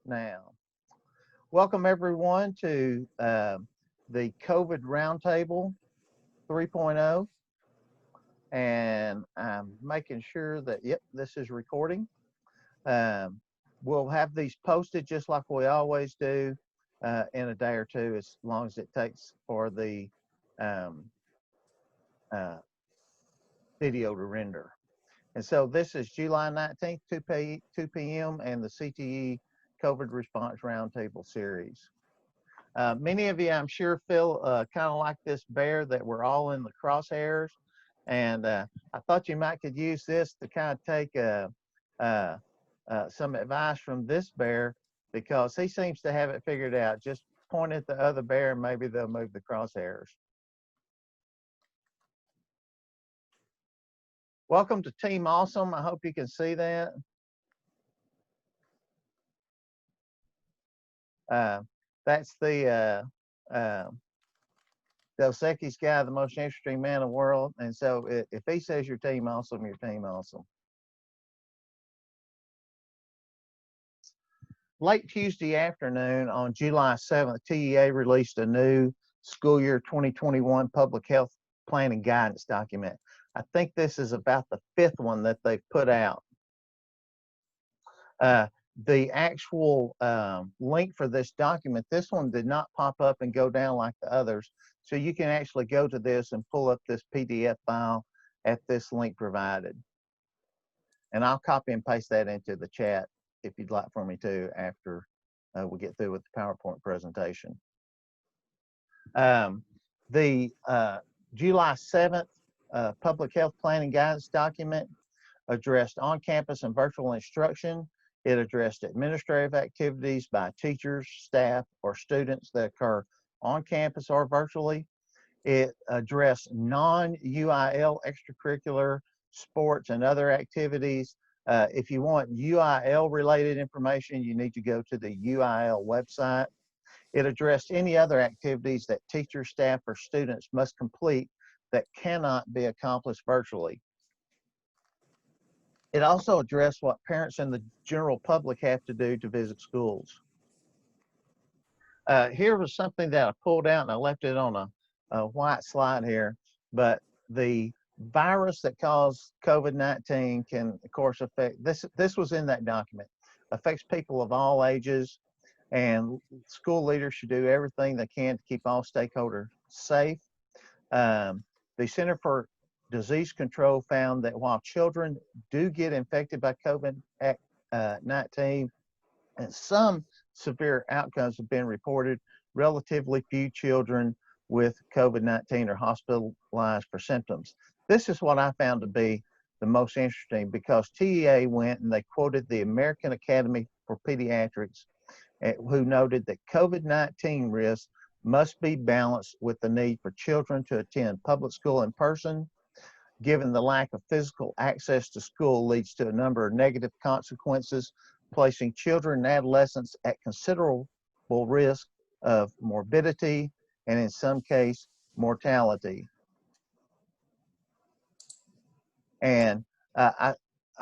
now. Welcome everyone to the COVID Roundtable 3.0, and I'm making sure that, yep, this is recording. We'll have these posted just like we always do in a day or two, as long as it takes for the video to render. And so this is July 19th, 2 p.m. and the CTE COVID Response Roundtable series. Many of you, I'm sure, feel kind of like this bear that we're all in the crosshairs. And I thought you might could use this to kind of take some advice from this bear, because he seems to have it figured out. Just point at the other bear and maybe they'll move the crosshairs. Welcome to Team Awesome. I hope you can see that. That's the Dos Equis guy, the most interesting man in the world. And so if he says your team awesome, your team awesome. Late Tuesday afternoon on July 7th, TEA released a new school year 2021 public health planning guidance document. I think this is about the 5th one that they've put out. The actual link for this document, this one did not pop up and go down like the others. So you can actually go to this and pull up this PDF file at this link provided. And I'll copy and paste that into the chat if you'd like for me to after we get through with the PowerPoint presentation. The July 7th Public Health Planning Guidance document addressed on-campus and virtual instruction. It addressed administrative activities by teachers, staff, or students that occur on campus or virtually. It addressed non-UIL extracurricular sports and other activities. If you want UIL related information, you need to go to the UIL website. It addressed any other activities that teachers, staff, or students must complete that cannot be accomplished virtually. It also addressed what parents and the general public have to do to visit schools. Here was something that I pulled out and I left it on a white slide here, but the virus that caused COVID-19 can, of course, affect, this was in that document, affects people of all ages, and school leaders should do everything they can to keep all stakeholders safe. The Center for Disease Control found that while children do get infected by COVID-19 and some severe outcomes have been reported, relatively few children with COVID-19 are hospitalized for symptoms. This is what I found to be the most interesting, because TEA went and they quoted the American Academy for Pediatrics, who noted that COVID-19 risks must be balanced with the need for children to attend public school in person. Given the lack of physical access to school leads to a number of negative consequences, placing children and adolescents at considerable risk of morbidity and, in some cases, mortality. And I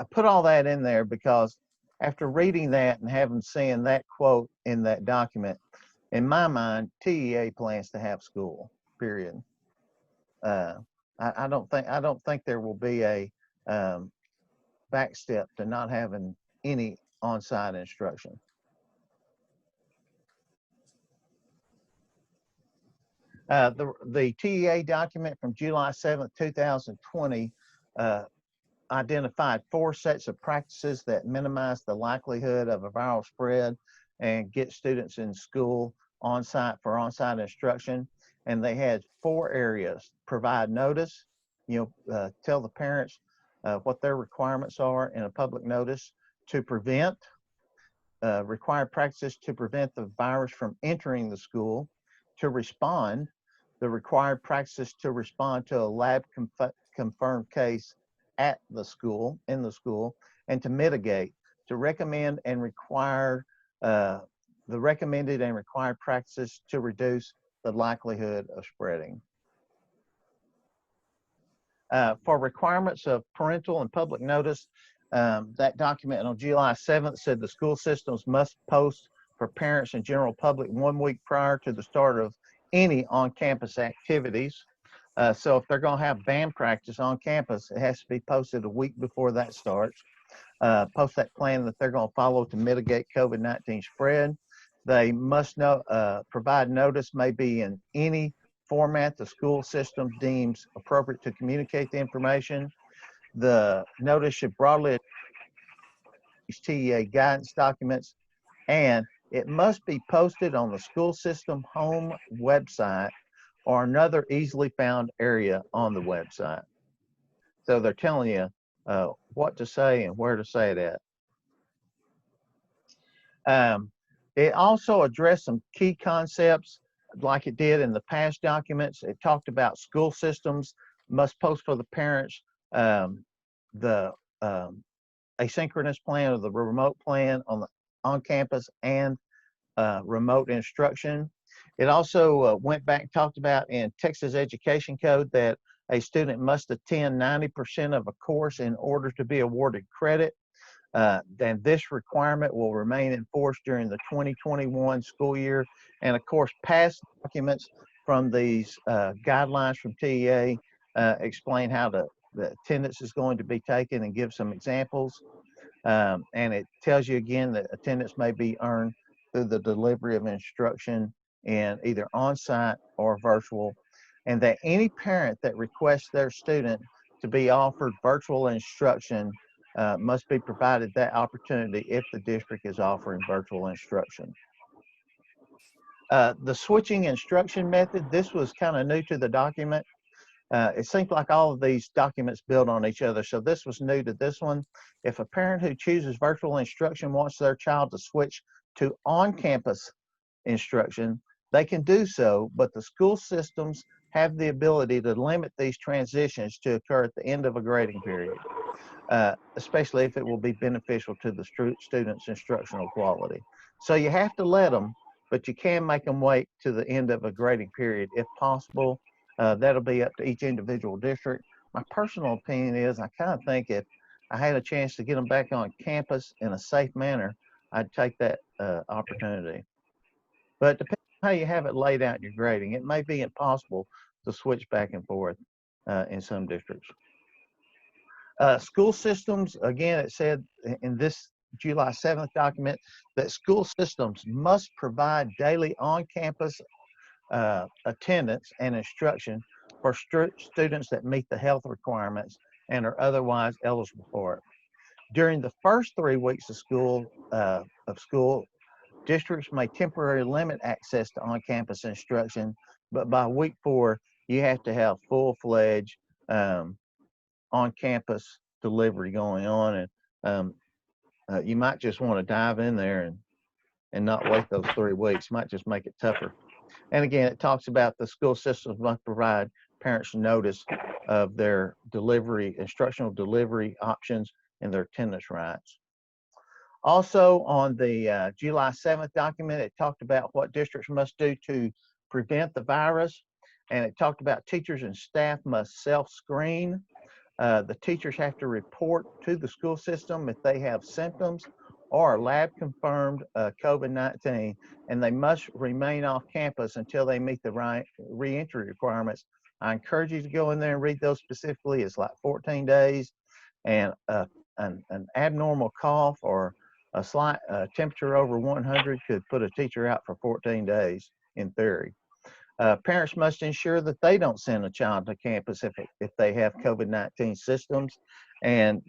put all that in there because after reading that and having seen that quote in that document, in my mind, TEA plans to have school, period. I don't think there will be a back step to not having any on-site instruction. The TEA document from July 7th, 2020 identified 4 sets of practices that minimize the likelihood of a viral spread and get students in school on-site for on-site instruction. And they had 4 areas: provide notice, tell the parents what their requirements are in a public notice; to prevent, required practices to prevent the virus from entering the school; to respond, the required practices to respond to a lab confirmed case at the school, in the school; and to mitigate, to recommend and require the recommended and required practices to reduce the likelihood of spreading. For requirements of parental and public notice, that document on July 7th said the school systems must post for parents and general public 1 week prior to the start of any on-campus activities. So if they're going to have band practice on campus, it has to be posted a week before that starts. Post that plan that they're going to follow to mitigate COVID-19 spread. They must provide notice maybe in any format the school system deems appropriate to communicate the information. The notice should broadly address TEA guidance documents, and it must be posted on the school system home website or another easily found area on the website. So they're telling you what to say and where to say it at. It also addressed some key concepts like it did in the past documents. It talked about school systems must post for the parents the asynchronous plan or the remote plan on campus and remote instruction. It also went back and talked about in Texas Education Code that a student must attend 90% of a course in order to be awarded credit. Then this requirement will remain enforced during the 2021 school year. And of course, past documents from these guidelines from TEA explain how the attendance is going to be taken and give some examples. And it tells you again that attendance may be earned through the delivery of instruction in either on-site or virtual, and that any parent that requests their student to be offered virtual instruction must be provided that opportunity if the district is offering virtual instruction. The switching instruction method, this was kind of new to the document. It seems like all of these documents build on each other, so this was new to this one. If a parent who chooses virtual instruction wants their child to switch to on-campus instruction, they can do so, but the school systems have the ability to limit these transitions to occur at the end of a grading period, especially if it will be beneficial to the student's instructional quality. So you have to let them, but you can make them wait to the end of a grading period if possible. That'll be up to each individual district. My personal opinion is I kind of think if I had a chance to get them back on campus in a safe manner, I'd take that opportunity. But depending on how you have it laid out in your grading, it may be impossible to switch back and forth in some districts. School systems, again, it said in this July 7th document that school systems must provide daily on-campus attendance and instruction for students that meet the health requirements and are otherwise eligible for it. During the first 3 weeks of school, districts may temporarily limit access to on-campus instruction, but by week 4, you have to have full-fledged on-campus delivery going on, and you might just want to dive in there and not wait those 3 weeks. Might just make it tougher. And again, it talks about the school systems must provide parents notice of their instructional delivery options and their attendance rights. Also, on the July 7th document, it talked about what districts must do to prevent the virus, and it talked about teachers and staff must self-screen. The teachers have to report to the school system if they have symptoms or lab-confirmed COVID-19, and they must remain off campus until they meet the re-entry requirements. I encourage you to go in there and read those specifically. It's like 14 days, and an abnormal cough or a slight temperature over 100 could put a teacher out for 14 days in theory. Parents must ensure that they don't send a child to campus if they have COVID-19 symptoms, and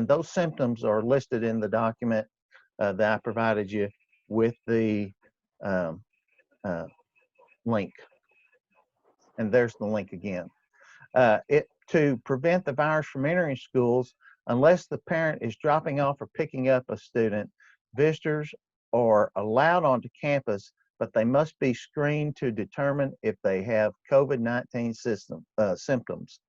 those symptoms are listed in the document that I provided you with the link. And there's the link again. To prevent the virus from entering schools, unless the parent is dropping off or picking up a student, visitors are allowed onto campus, but they must be screened to determine if they have COVID-19 symptoms.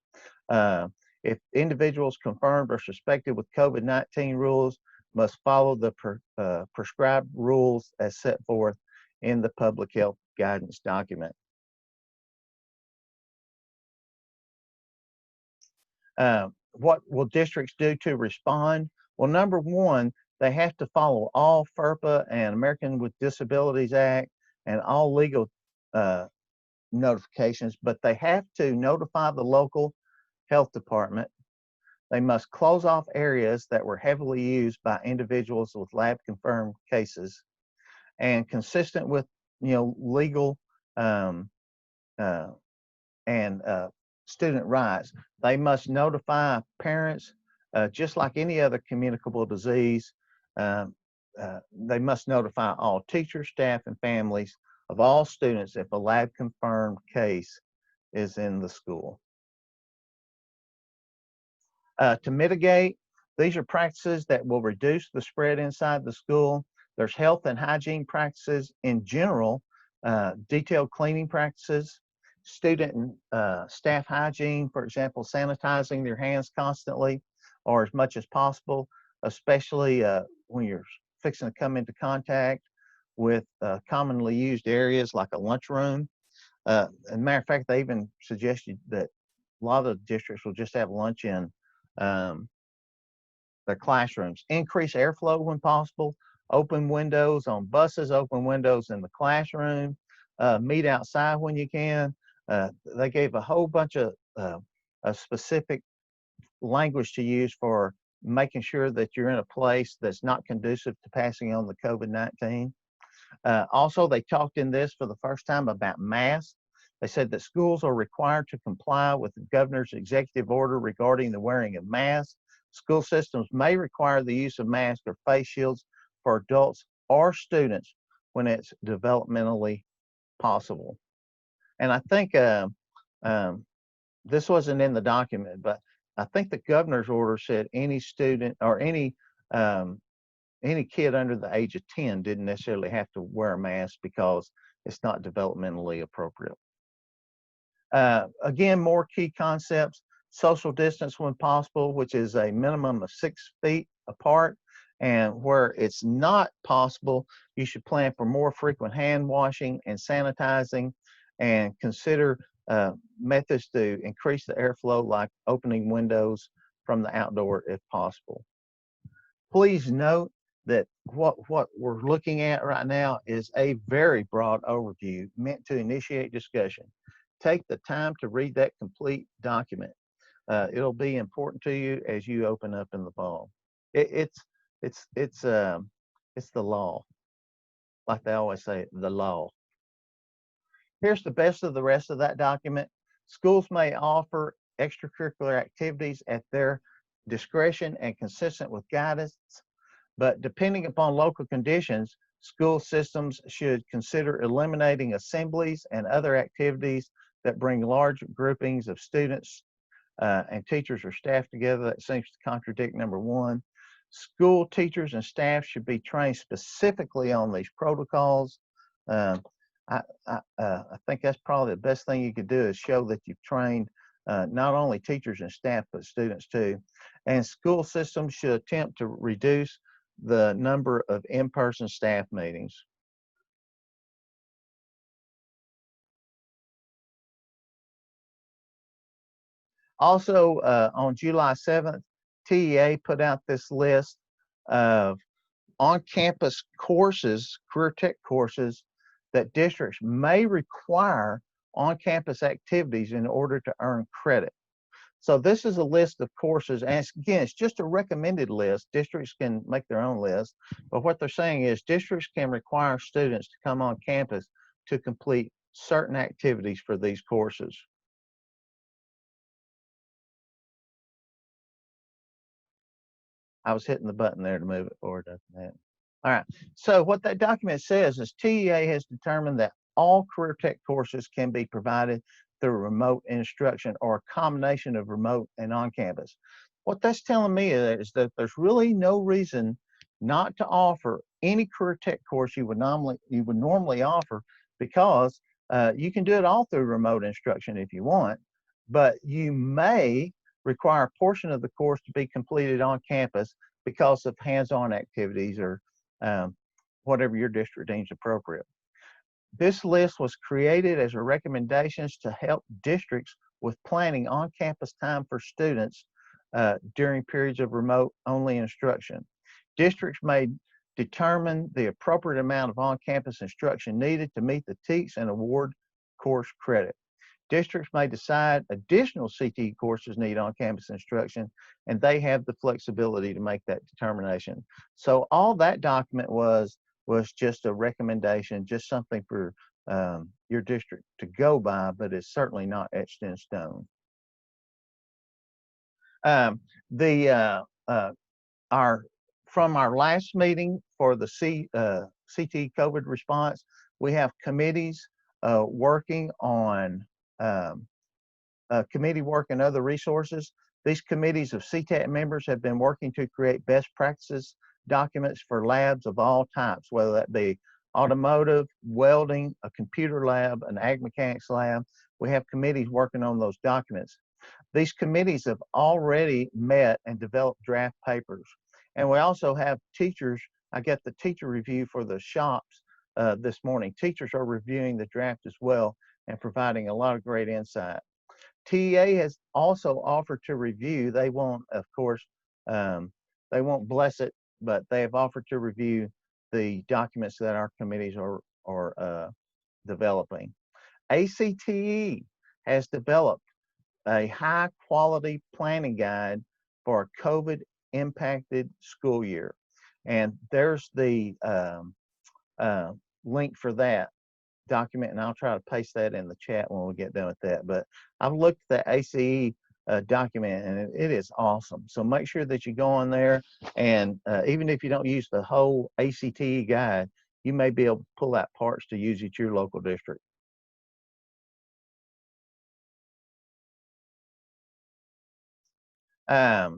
If individuals confirmed or suspected with COVID-19 rules must follow the prescribed rules as set forth in the public health guidance document. What will districts do to respond? Well, number one, They have to follow all FERPA and American with Disabilities Act and all legal notifications, but they have to notify the local health department. They must close off areas that were heavily used by individuals with lab confirmed cases, and consistent with legal um, uh, and student rights. They must notify parents, just like any other communicable disease. Um, they must notify all teachers, staff, and families of all students if a lab confirmed case is in the school. To mitigate, these are practices that will reduce the spread inside the school. There's health and hygiene practices in general, detailed cleaning practices, student and staff hygiene, for example, sanitizing their hands constantly or as much as possible, especially when you're fixing to come into contact with commonly used areas like a lunchroom. As a matter of fact, they even suggested that a lot of districts will just have lunch in um, their classrooms. Increase airflow when possible, open windows on buses, open windows in the classroom, meet outside when you can. They gave a whole bunch of specific language to use for making sure that you're in a place that's not conducive to passing on the COVID-19. Also, they talked in this for the first time about masks. They said that schools are required to comply with the governor's executive order regarding the wearing of masks. School systems may require the use of masks or face shields for adults or students when it's developmentally possible. And I think this wasn't in the document, but I think the governor's order said any student or any kid under the age of 10 didn't necessarily have to wear a mask because it's not developmentally appropriate. Again, more key concepts: social distance when possible, which is a minimum of 6 feet apart. And where it's not possible, you should plan for more frequent hand washing and sanitizing, and consider methods to increase the airflow, like opening windows from the outdoor if possible. Please note that what we're looking at right now is a very broad overview meant to initiate discussion. Take the time to read that complete document. It'll be important to you as you open up in the fall. It's the law, like they always say, the law. Here's the best of the rest of that document. Schools may offer extracurricular activities at their discretion and consistent with guidance, but depending upon local conditions, school systems should consider eliminating assemblies and other activities that bring large groupings of students and teachers or staff together. That seems to contradict number one. School teachers and staff should be trained specifically on these protocols. I think that's probably the best thing you could do, is show that you've trained not only teachers and staff, but students too. And school systems should attempt to reduce the number of in-person staff meetings. Also, on July 7th, TEA put out this list of on-campus courses, career tech courses, that districts may require on-campus activities in order to earn credit. So this is a list of courses, and again, it's just a recommended list. Districts can make their own list, but what they're saying is districts can require students to come on campus to complete certain activities for these courses. I was hitting the button there to move it forward, doesn't it? All right, so what that document says is TEA has determined that all career tech courses can be provided through remote instruction or a combination of remote and on-campus. What that's telling me is that there's really no reason not to offer any career tech course you would normally offer, because you can do it all through remote instruction if you want, but you may require a portion of the course to be completed on campus because of hands-on activities or whatever your district deems appropriate. This list was created as a recommendations to help districts with planning on-campus time for students during periods of remote-only instruction. Districts may determine the appropriate amount of on-campus instruction needed to meet the teach and award course credit. Districts may decide additional CTE courses need on-campus instruction, and they have the flexibility to make that determination. So all that document was just a recommendation, just something for your district to go by, but it's certainly not etched in stone. From our last meeting for the CTE COVID response, we have committees working on committee work and other resources. These committees of CTAC members have been working to create best practices documents for labs of all types, whether that be automotive, welding, a computer lab, an ag mechanics lab. We have committees working on those documents. These committees have already met and developed draft papers. And we also have teachers. I got the teacher review for the shops this morning. Teachers are reviewing the draft as well and providing a lot of great insight. TEA has also offered to review. They won't, of course, they won't bless it, but they have offered to review the documents that our committees are developing. ACTE has developed a high quality planning guide for a COVID impacted school year. And there's the link for that document, and I'll try to paste that in the chat when we get done with that. But I've looked at the ACE document, and it is awesome. So make sure that you go on there, and even if you don't use the whole ACTE guide, you may be able to pull out parts to use at your local district. I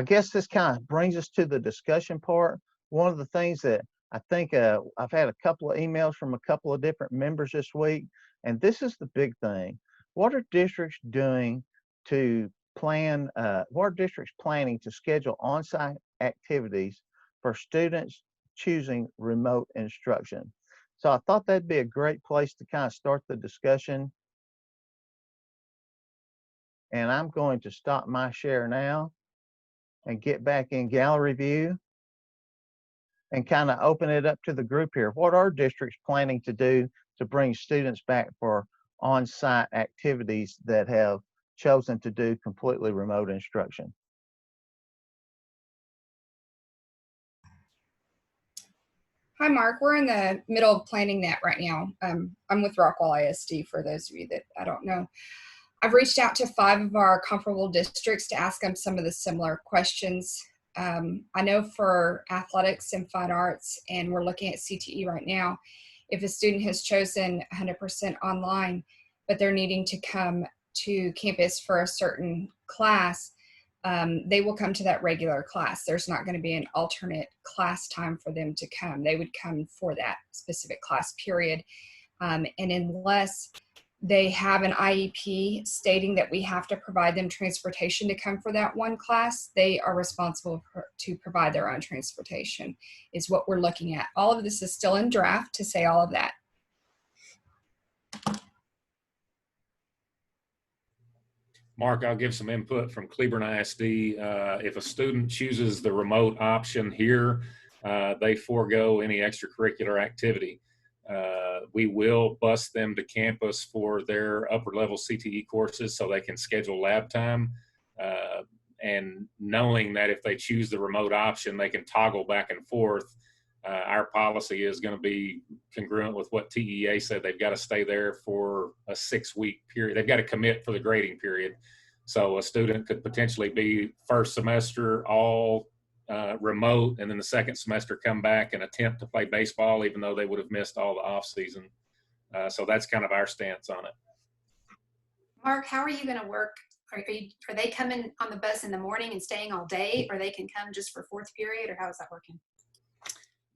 guess this kind of brings us to the discussion part. One of the things that I think I've had a couple of emails from a couple of different members this week, and this is the big thing. What are districts doing to plan, what are districts planning to schedule on-site activities for students choosing remote instruction? So I thought that'd be a great place to kind of start the discussion. And I'm going to stop my share now and get back in gallery view and kind of open it up to the group here. What are districts planning to do to bring students back for on-site activities that have chosen to do completely remote instruction? Hi, Mark. We're in the middle of planning that right now. I'm with Rockwall ISD, for those of you that I don't know. I've reached out to 5 of our comparable districts to ask them some of the similar questions. I know for athletics and fine arts, and we're looking at CTE right now, if a student has chosen 100% online, but they're needing to come to campus for a certain class, they will come to that regular class. There's not going to be an alternate class time for them to come. They would come for that specific class period. And unless they have an IEP stating that we have to provide them transportation to come for that one class, they are responsible to provide their own transportation, is what we're looking at. All of this is still in draft to say all of that. Mark, I'll give some input from Cleburne ISD. If a student chooses the remote option here, they forego any extracurricular activity. We will bus them to campus for their upper level CTE courses so they can schedule lab time. And knowing that if they choose the remote option, they can toggle back and forth. Our policy is going to be congruent with what TEA said. They've got to stay there for a 6-week period. They've got to commit for the grading period. So a student could potentially be first semester all remote, and then the second semester come back and attempt to play baseball, even though they would have missed all the off season. So that's kind of our stance on it. Mark, how are you going to work? Are they coming on the bus in the morning and staying all day, or they can come just for 4th period, or how is that working?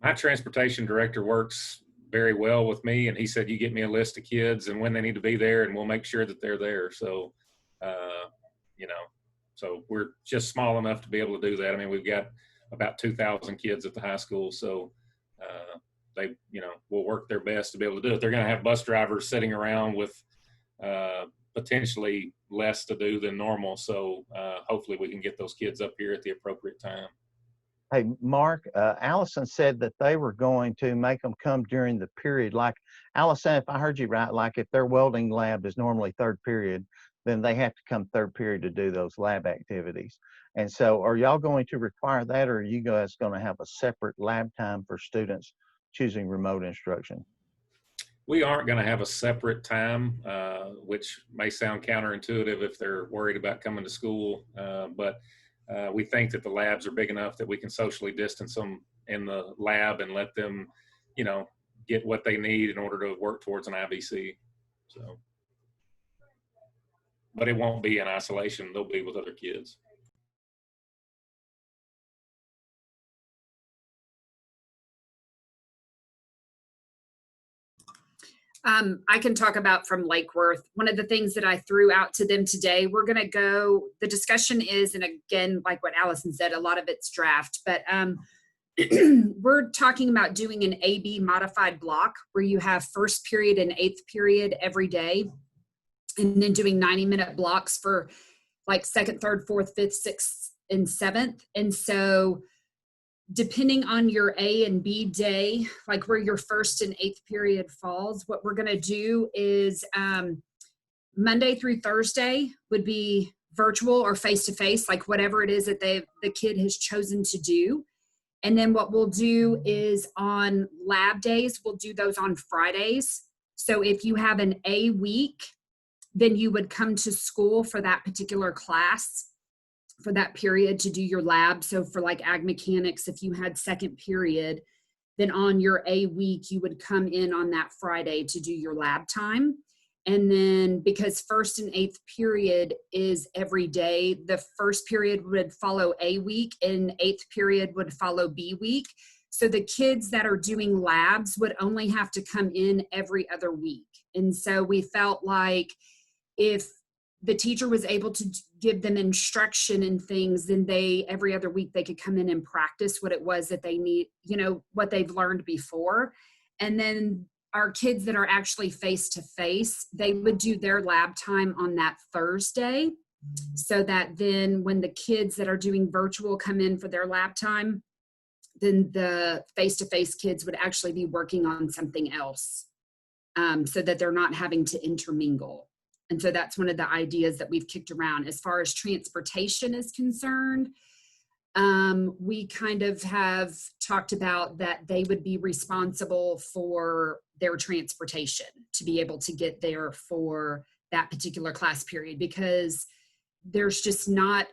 My transportation director works very well with me, and he said, you get me a list of kids and when they need to be there, and we'll make sure that they're there. So, so we're just small enough to be able to do that. I mean, we've got about 2,000 kids at the high school, so they, will work their best to be able to do it. They're going to have bus drivers sitting around with potentially less to do than normal. So hopefully we can get those kids up here at the appropriate time. Hey, Mark, Allison said that they were going to make them come during the period. Like, Allison, if I heard you right, like if their welding lab is normally third period, then they have to come third period to do those lab activities. And so are y'all going to require that, or are you guys going to have a separate lab time for students choosing remote instruction? We aren't going to have a separate time, which may sound counterintuitive if they're worried about coming to school. But we think that the labs are big enough that we can socially distance them in the lab and let them, you know, get what they need in order to work towards an IVC. So, but it won't be in isolation. They'll be with other kids. I can talk about from Lake Worth. One of the things that I threw out to them today, we're going to go, the discussion is, and again, like what Allison said, a lot of it's draft, but we're talking about doing an AB modified block where you have first period and eighth period every day, and then doing 90-minute blocks for like second, third, fourth, fifth, sixth, and seventh. And so depending on your A and B day, like where your first and eighth period falls, what we're going to do is Monday through Thursday would be virtual or face-to-face, like whatever it is that the kid has chosen to do. And then what we'll do is on lab days, we'll do those on Fridays. So if you have an A week, then you would come to school for that particular class for that period to do your lab. So for like ag mechanics, if you had second period, then on your A week, you would come in on that Friday to do your lab time. And then because first and eighth period is every day, the first period would follow A week and eighth period would follow B week. So the kids that are doing labs would only have to come in every other week. And so we felt like if the teacher was able to give them instruction and things, then every other week they could come in and practice what it was that they need, you know, what they've learned before. And then our kids that are actually face-to-face, they would do their lab time on that Thursday, so that then when the kids that are doing virtual come in for their lab time, then the face-to-face kids would actually be working on something else, so that they're not having to intermingle. And so that's one of the ideas that we've kicked around. As far as transportation is concerned, we kind of have talked about that they would be responsible for their transportation to be able to get there for that particular class period, because there's just not,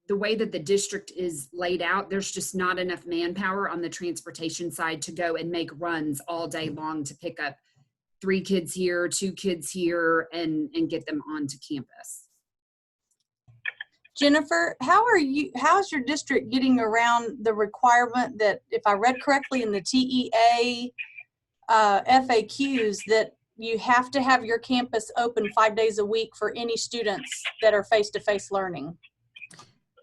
the way that the district is laid out, there's just not enough manpower on the transportation side to go and make runs all day long to pick up 3 kids here, 2 kids here, and get them onto campus. Jennifer, how's your district getting around the requirement that, if I read correctly in the TEA FAQs, that you have to have your campus open 5 days a week for any students that are face-to-face learning?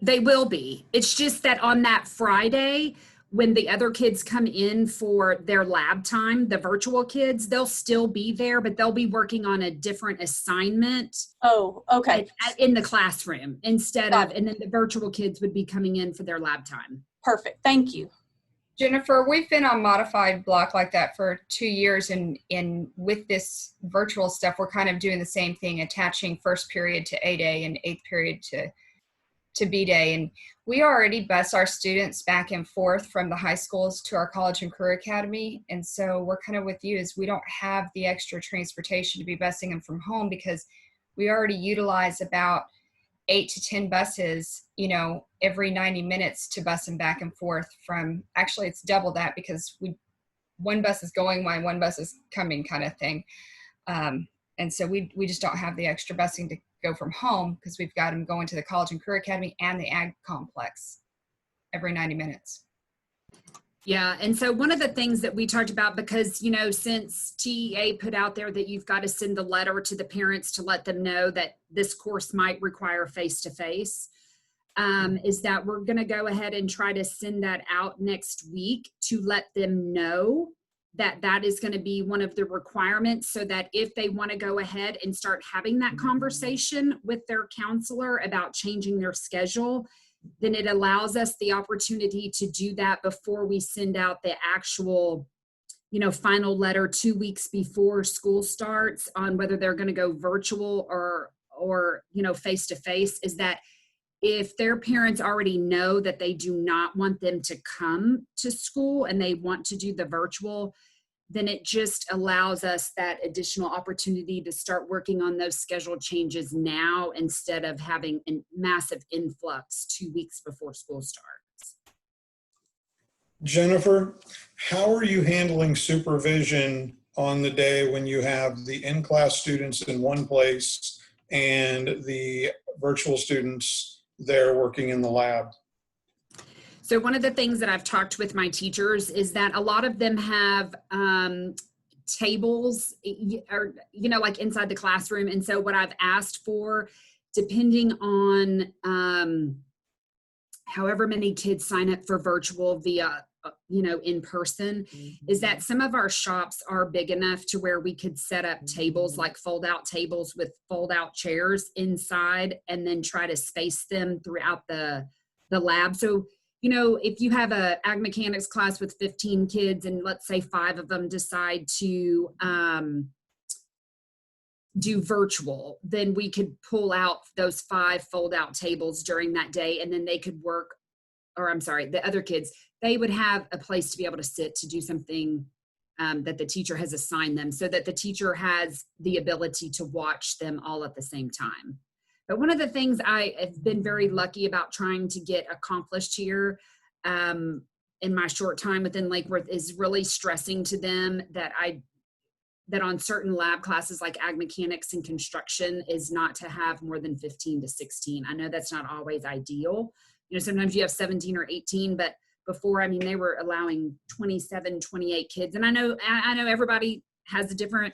They will be. It's just that on that Friday, when the other kids come in for their lab time, the virtual kids, they'll still be there, but they'll be working on a different assignment. Oh, okay. In the classroom instead of, and then the virtual kids would be coming in for their lab time. Perfect. Thank you. Jennifer, we've been on modified block like that for 2 years, and with this virtual stuff, we're kind of doing the same thing, attaching first period to A day and eighth period to B day. And we already bus our students back and forth from the high schools to our college and career academy. And so we're kind of with you, is we don't have the extra transportation to be busing them from home, because we already utilize about 8 to 10 buses, you know, every 90 minutes to bus them back and forth from, actually it's double that, because one bus is going while one bus is coming kind of thing. And so we just don't have the extra busing to go from home, because we've got them going to the college and career academy and the ag complex every 90 minutes. Yeah. And so one of the things that we talked about, because, you know, since TEA put out there that you've got to send the letter to the parents to let them know that this course might require face-to-face, is that we're going to go ahead and try to send that out next week to let them know that that is going to be one of the requirements, so that if they want to go ahead and start having that conversation with their counselor about changing their schedule, then it allows us the opportunity to do that before we send out the actual, final letter 2 weeks before school starts on whether they're going to go virtual or face to face. Is that if their parents already know that they do not want them to come to school and they want to do the virtual, then it just allows us that additional opportunity to start working on those schedule changes now instead of having a massive influx 2 weeks before school starts. Jennifer, how are you handling supervision on the day when you have the in-class students in one place and the virtual students there working in the lab? So one of the things that I've talked with my teachers is that a lot of them have tables, or, like inside the classroom. And so what I've asked for, depending on however many kids sign up for virtual via, in person, is that some of our shops are big enough to where we could set up tables, like fold out tables with fold out chairs inside, and then try to space them throughout the lab. So, if you have a ag mechanics class with 15 kids and let's say 5 of them decide to do virtual, then we could pull out those 5 fold out tables during that day, and then they could work, or I'm sorry, the other kids, they would have a place to be able to sit to do something that the teacher has assigned them, so that the teacher has the ability to watch them all at the same time. But one of the things I have been very lucky about trying to get accomplished here in my short time within Lake Worth is really stressing to them that on certain lab classes like ag mechanics and construction is not to have more than 15 to 16. I know that's not always ideal. Sometimes you have 17 or 18, but before, they were allowing 27, 28 kids. And I know everybody has a different,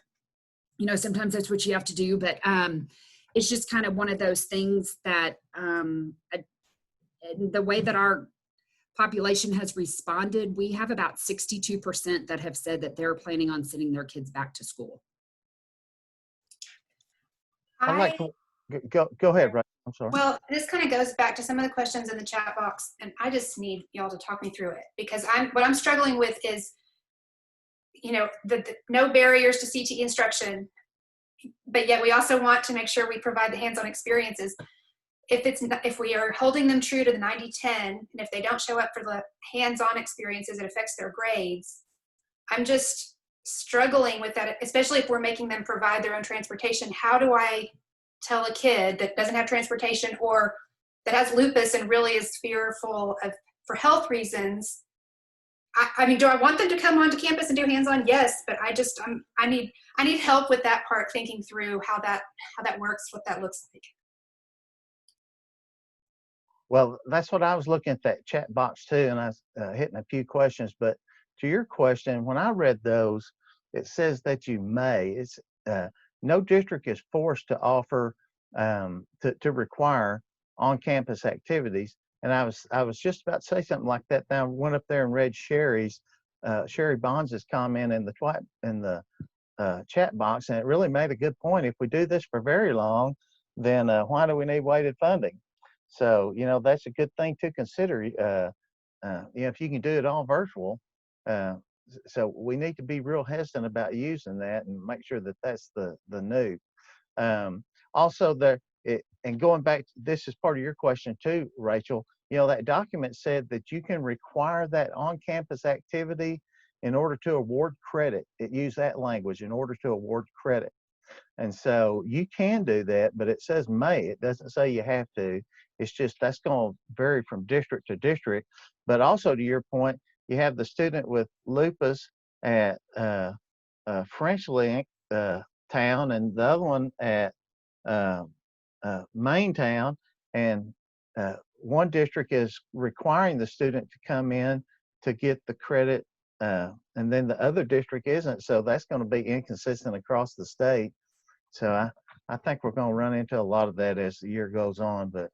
sometimes that's what you have to do, but it's just kind of one of those things that the way that our population has responded, we have about 62% that have said that they're planning on sending their kids back to school. I'd like to go ahead, Ray. I'm sorry. Well, this kind of goes back to some of the questions in the chat box, and I just need y'all to talk me through it, because what I'm struggling with is, the no barriers to CTE instruction, but yet we also want to make sure we provide the hands-on experiences. If we are holding them true to the 90-10, and if they don't show up for the hands-on experiences, it affects their grades. I'm just struggling with that, especially if we're making them provide their own transportation. How do I tell a kid that doesn't have transportation or that has lupus and really is fearful for health reasons? Do I want them to come onto campus and do hands-on? Yes, but I need help with that part, thinking through how that works, what that looks like. Well, that's what I was looking at, that chat box too, and I was hitting a few questions. But to your question, when I read those, it says that you may. It's no district is forced to offer to require on-campus activities. And I was just about to say something like that. Then I went up there and read Sherry Bonds' comment in the chat box, and it really made a good point. If we do this for very long, then why do we need weighted funding? So that's a good thing to consider. If you can do it all virtual, so we need to be real hesitant about using that and make sure that that's the new. Also, and going back, this is part of your question too, Rachel. That document said that you can require that on-campus activity in order to award credit. It used that language, in order to award credit. And so you can do that, but it says may. It doesn't say you have to. It's just that's going to vary from district to district. But also, to your point, you have the student with lupus at French Link town, and the other one at Main Town, and one district is requiring the student to come in to get the credit, and then the other district isn't. So that's going to be inconsistent across the state. So I think we're going to run into a lot of that as the year goes on, but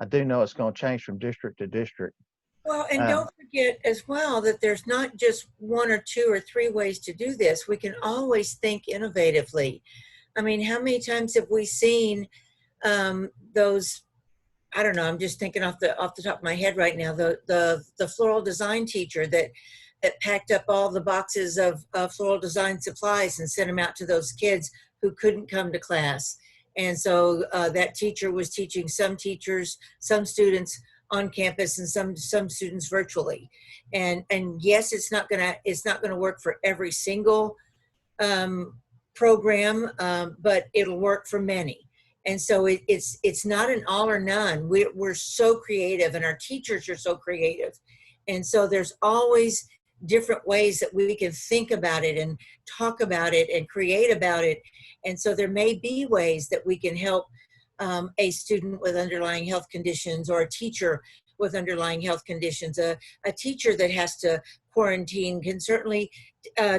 I do know it's going to change from district to district. Well, and don't forget as well that there's not just 1 or 2 or 3 ways to do this. We can always think innovatively. How many times have we seen those I don't know, I'm just thinking off the top of my head right now, the floral design teacher that packed up all the boxes of floral design supplies and sent them out to those kids who couldn't come to class. And so that teacher was teaching some students on campus and some students virtually. And yes, it's not gonna work for every single program, but it'll work for many. And so it's not an all or none. We're so creative, and our teachers are so creative. And so there's always different ways that we can think about it and talk about it and create about it. And so there may be ways that we can help a student with underlying health conditions, or a teacher with underlying health conditions. A teacher that has to quarantine can certainly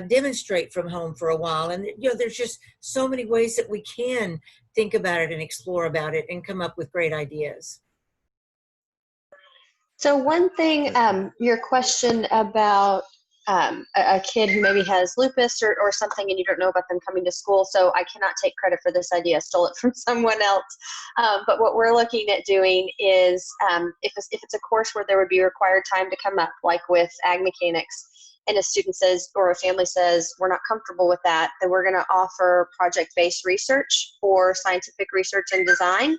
demonstrate from home for a while. And there's just so many ways that we can think about it and explore about it and come up with great ideas. So one thing, your question about a kid who maybe has lupus or something, and you don't know about them coming to school. So I cannot take credit for this idea. I stole it from someone else. But what we're looking at doing is if it's a course where there would be required time to come up, like with ag mechanics, and a student says, or a family says, we're not comfortable with that, then we're going to offer project-based research or scientific research and design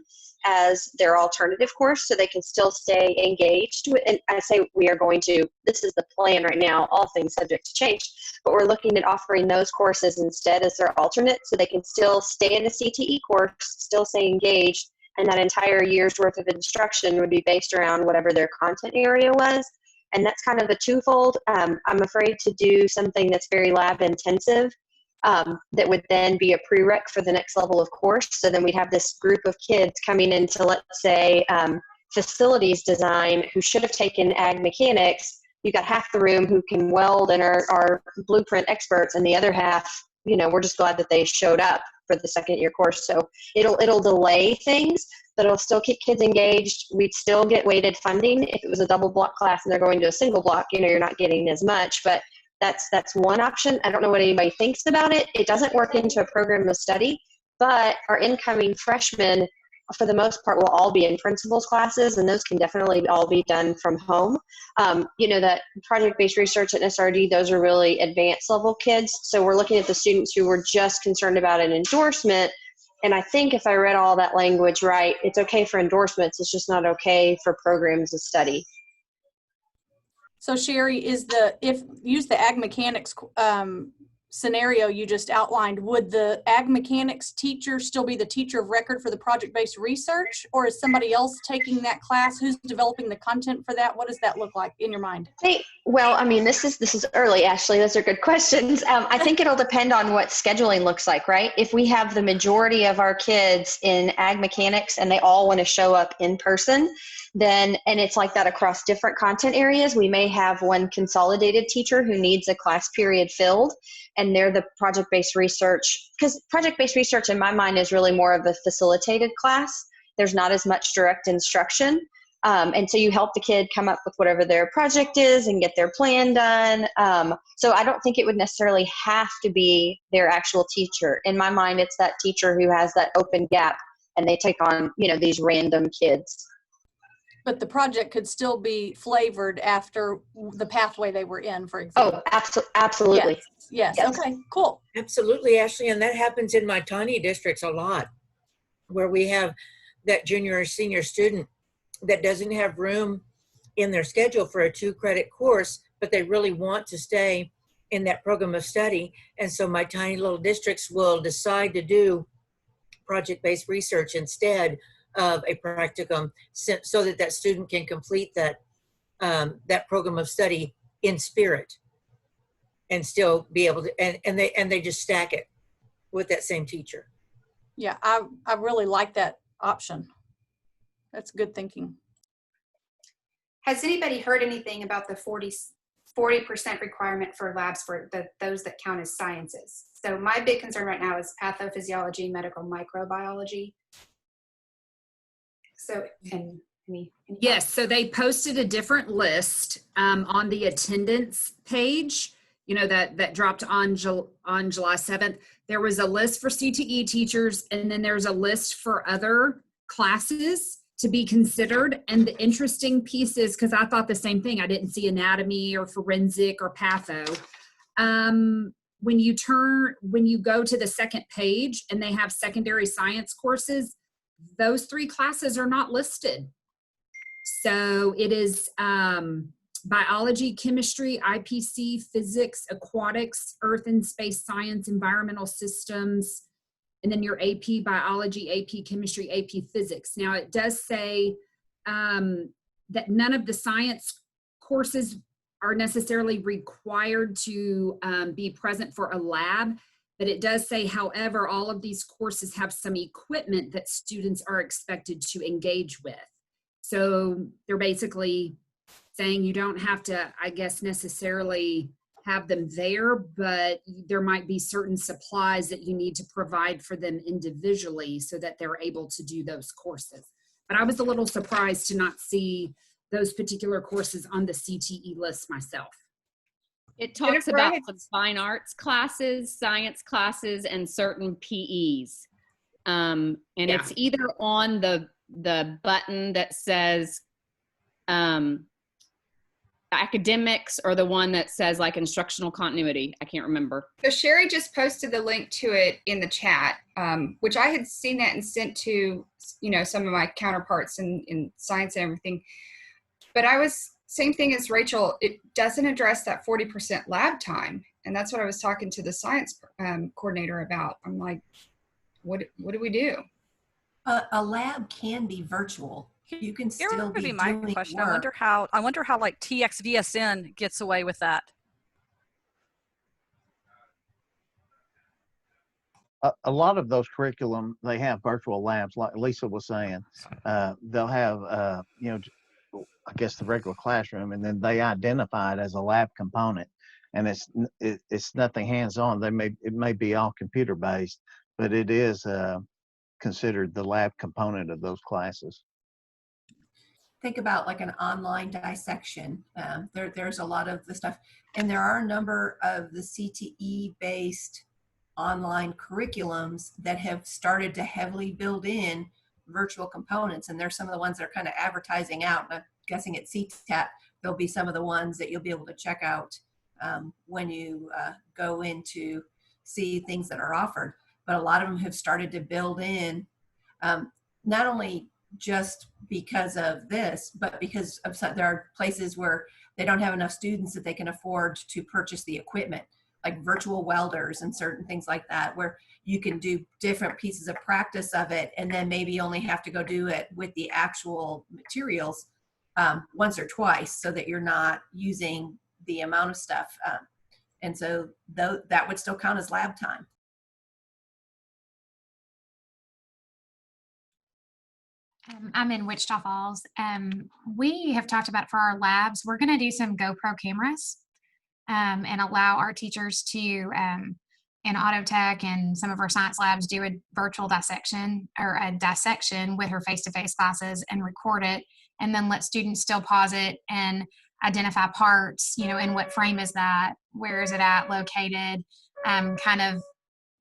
as their alternative course, so they can still stay engaged with. And I say we are going to, this is the plan right now, all things subject to change, but we're looking at offering those courses instead as their alternate, so they can still stay in the CTE course, still stay engaged, and that entire year's worth of instruction would be based around whatever their content area was. And that's kind of a twofold. I'm afraid to do something that's very lab intensive, that would then be a prereq for the next level of course. So then we'd have this group of kids coming into, let's say, facilities design, who should have taken ag mechanics. You got half the room who can weld and are blueprint experts, and the other half, we're just glad that they showed up for the second year course. So it'll delay things, but it'll still keep kids engaged. We'd still get weighted funding. If it was a double block class and they're going to a single block, you're not getting as much, but that's one option. I don't know what anybody thinks about it. It doesn't work into a program of study, but our incoming freshmen, for the most part, will all be in principals classes, and those can definitely all be done from home. That project-based research at SRD, those are really advanced level kids. So we're looking at the students who were just concerned about an endorsement. And I think if I read all that language right, it's okay for endorsements. It's just not okay for programs of study. So Sherry, use the ag mechanics scenario you just outlined, would the ag mechanics teacher still be the teacher of record for the project-based research, or is somebody else taking that class? Who's developing the content for that? What does that look like in your mind? This is early, Ashley. Those are good questions. I think it'll depend on what scheduling looks like, right? If we have the majority of our kids in ag mechanics and they all want to show up in person, and it's like that across different content areas, we may have one consolidated teacher who needs a class period filled, and they're the project-based research, because project-based research in my mind is really more of a facilitated class. There's not as much direct instruction. And so you help the kid come up with whatever their project is and get their plan done. So I don't think it would necessarily have to be their actual teacher. In my mind, it's that teacher who has that open gap, and they take on, these random kids. But the project could still be flavored after the pathway they were in, for example. Oh, absolutely. Yes. Okay, cool. Absolutely, Ashley. And that happens in my tiny districts a lot, where we have that junior or senior student that doesn't have room in their schedule for a 2-credit course, but they really want to stay in that program of study. And so my tiny little districts will decide to do project-based research instead of a practicum, so that student can complete that program of study in spirit and still be able to, and they just stack it with that same teacher. Yeah, I really like that option. That's good thinking. Has anybody heard anything about the 40% requirement for labs for those that count as sciences? So my big concern right now is pathophysiology, medical microbiology. So, yes, so they posted a different list on the attendance page, that dropped on July 7th. There was a list for CTE teachers, and then there's a list for other classes. to be considered. And the interesting piece is, because I thought the same thing, I didn't see anatomy or forensic or patho. When you go to the second page and they have secondary science courses, those 3 classes are not listed. So it is biology, chemistry, IPC, physics, aquatics, earth and space science, environmental systems, and then your AP biology, AP chemistry, AP physics. Now it does say that none of the science courses are necessarily required to be present for a lab, but it does say, however, all of these courses have some equipment that students are expected to engage with. So they're basically saying you don't have to, I guess, necessarily have them there, but there might be certain supplies that you need to provide for them individually so that they're able to do those courses. But I was a little surprised to not see those particular courses on the CTE list myself. It talks Jennifer, about some fine arts classes, science classes, and certain PEs. And it's either on the button that says academics or the one that says like instructional continuity. I can't remember. So Sherry just posted the link to it in the chat, which I had seen that and sent to, some of my counterparts in science and everything. But same thing as Rachel, it doesn't address that 40% lab time. And that's what I was talking to the science coordinator about. I'm like, what do we do? A lab can be virtual. You can still Here would be be my doing question. work. I wonder how like TXVSN gets away with that. A lot of those curriculum, they have virtual labs, like Lisa was saying. They'll have, I guess the regular classroom, and then they identify it as a lab component. And it's nothing hands-on. It may be all computer-based, but it is considered the lab component of those classes. Think about like an online dissection. There's a lot of the stuff, and there are a number of the CTE-based online curriculums that have started to heavily build in virtual components, and there's some of the ones that are kind of advertising out. I'm guessing at CTAP there'll be some of the ones that you'll be able to check out when you go in to see things that are offered. But a lot of them have started to build in, not only just because of this, but because of there are places where they don't have enough students that they can afford to purchase the equipment, like virtual welders and certain things like that, where you can do different pieces of practice of it and then maybe only have to go do it with the actual materials once or twice, so that you're not using the amount of stuff. And so that would still count as lab time. I'm in Wichita Falls. We have talked about for our labs, we're going to do some GoPro cameras and allow our teachers to, in auto tech and some of our science labs, do a virtual dissection or a dissection with her face-to-face classes and record it, and then let students still pause it and identify parts, in what frame is that, where is it at, located, kind of.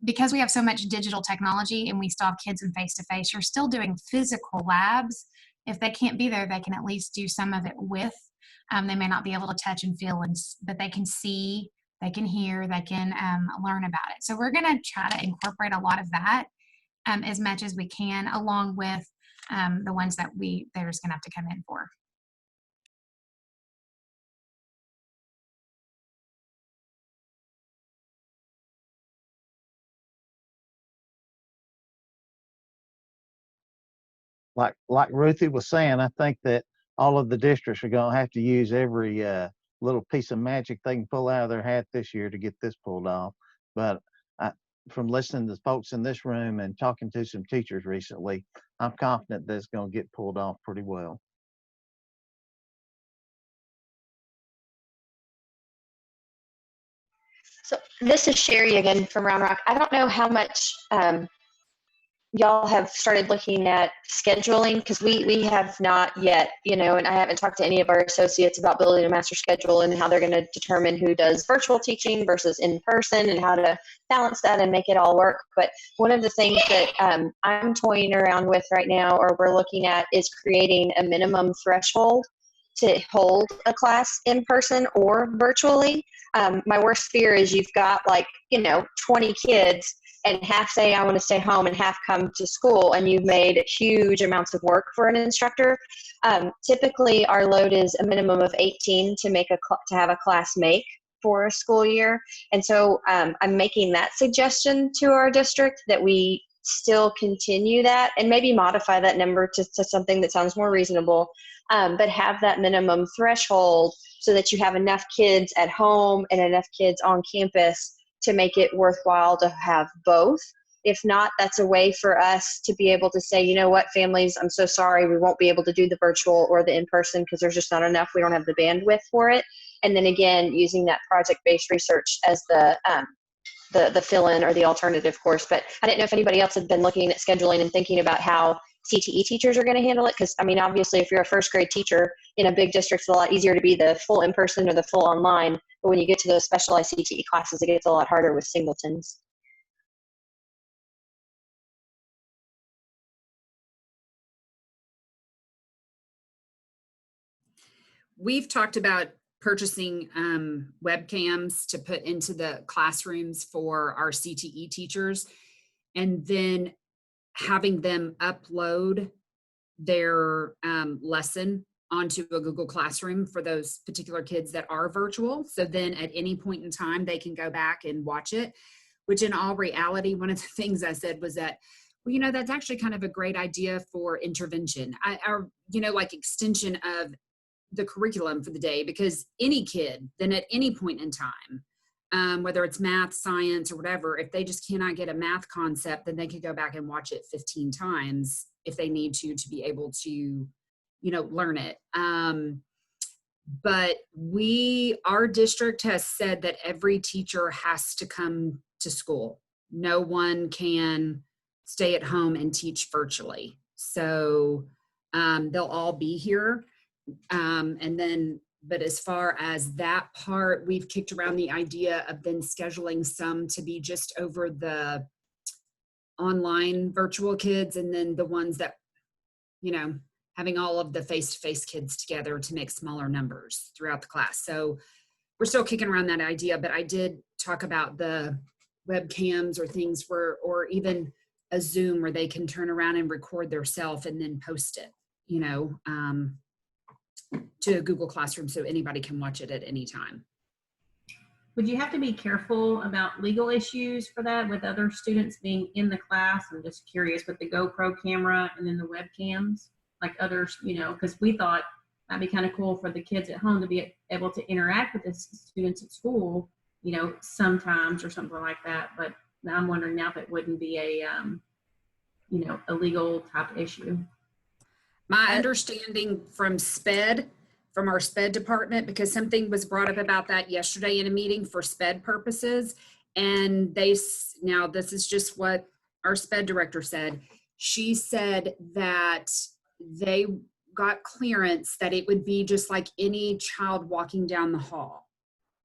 Because we have so much digital technology and we still have kids in face-to-face, you're still doing physical labs. If they can't be there, they can at least do some of it with. They may not be able to touch and feel, but they can see, they can hear, they can learn about it. So we're going to try to incorporate a lot of that as much as we can, along with the ones that they're just going to have to come in for. Like Ruthie was saying, I think that all of the districts are going to have to use every little piece of magic they can pull out of their hat this year to get this pulled off. But from listening to folks in this room and talking to some teachers recently, I'm confident that it's going to get pulled off pretty well. So this is Sherry again from Round Rock. I don't know how much y'all have started looking at scheduling, because we have not yet, and I haven't talked to any of our associates about building a master schedule and how they're going to determine who does virtual teaching versus in person and how to balance that and make it all work. But one of the things that I'm toying around with right now, or we're looking at, is creating a minimum threshold to hold a class in person or virtually. My worst fear is you've got 20 kids and half say I want to stay home and half come to school, and you've made huge amounts of work for an instructor. Typically, our load is a minimum of 18 to have a class make for a school year. And so I'm making that suggestion to our district that we still continue that and maybe modify that number to something that sounds more reasonable, but have that minimum threshold so that you have enough kids at home and enough kids on campus to make it worthwhile to have both. If not, that's a way for us to be able to say, you know what, families, I'm so sorry, we won't be able to do the virtual or the in-person because there's just not enough. We don't have the bandwidth for it. And then again, using that project-based research as the fill-in or the alternative course. But I didn't know if anybody else had been looking at scheduling and thinking about how CTE teachers are going to handle it. Because, obviously, if you're a first grade teacher in a big district, it's a lot easier to be the full in-person or the full online. But when you get to those specialized CTE classes, it gets a lot harder with singletons. We've talked about purchasing webcams to put into the classrooms for our CTE teachers, and then having them upload their lesson onto a Google Classroom for those particular kids that are virtual. So then at any point in time, they can go back and watch it, which in all reality, one of the things I said was that, well, that's actually kind of a great idea for intervention, like extension of the curriculum for the day, because any kid then at any point in time, whether it's math, science, or whatever, if they just cannot get a math concept, then they could go back and watch it 15 times if they need to be able to, learn it. But our district has said that every teacher has to come to school. No one can stay at home and teach virtually. So they'll all be here. But as far as that part, we've kicked around the idea of then scheduling some to be just over the online virtual kids, and then the ones that, having all of the face-to-face kids together to make smaller numbers throughout the class. So we're still kicking around that idea, but I did talk about the webcams or things or even a Zoom where they can turn around and record their self and then post it, to Google Classroom so anybody can watch it at any time. Would you have to be careful about legal issues for that with other students being in the class? I'm just curious with the GoPro camera and then the webcams, like others, because we thought that'd be kind of cool for the kids at home to be able to interact with the students at school, sometimes or something like that. But I'm wondering now if it wouldn't be a legal type issue. My understanding from our SPED department, because something was brought up about that yesterday in a meeting for SPED purposes, and now this is just what our SPED director said. She said that they got clearance that it would be just like any child walking down the hall,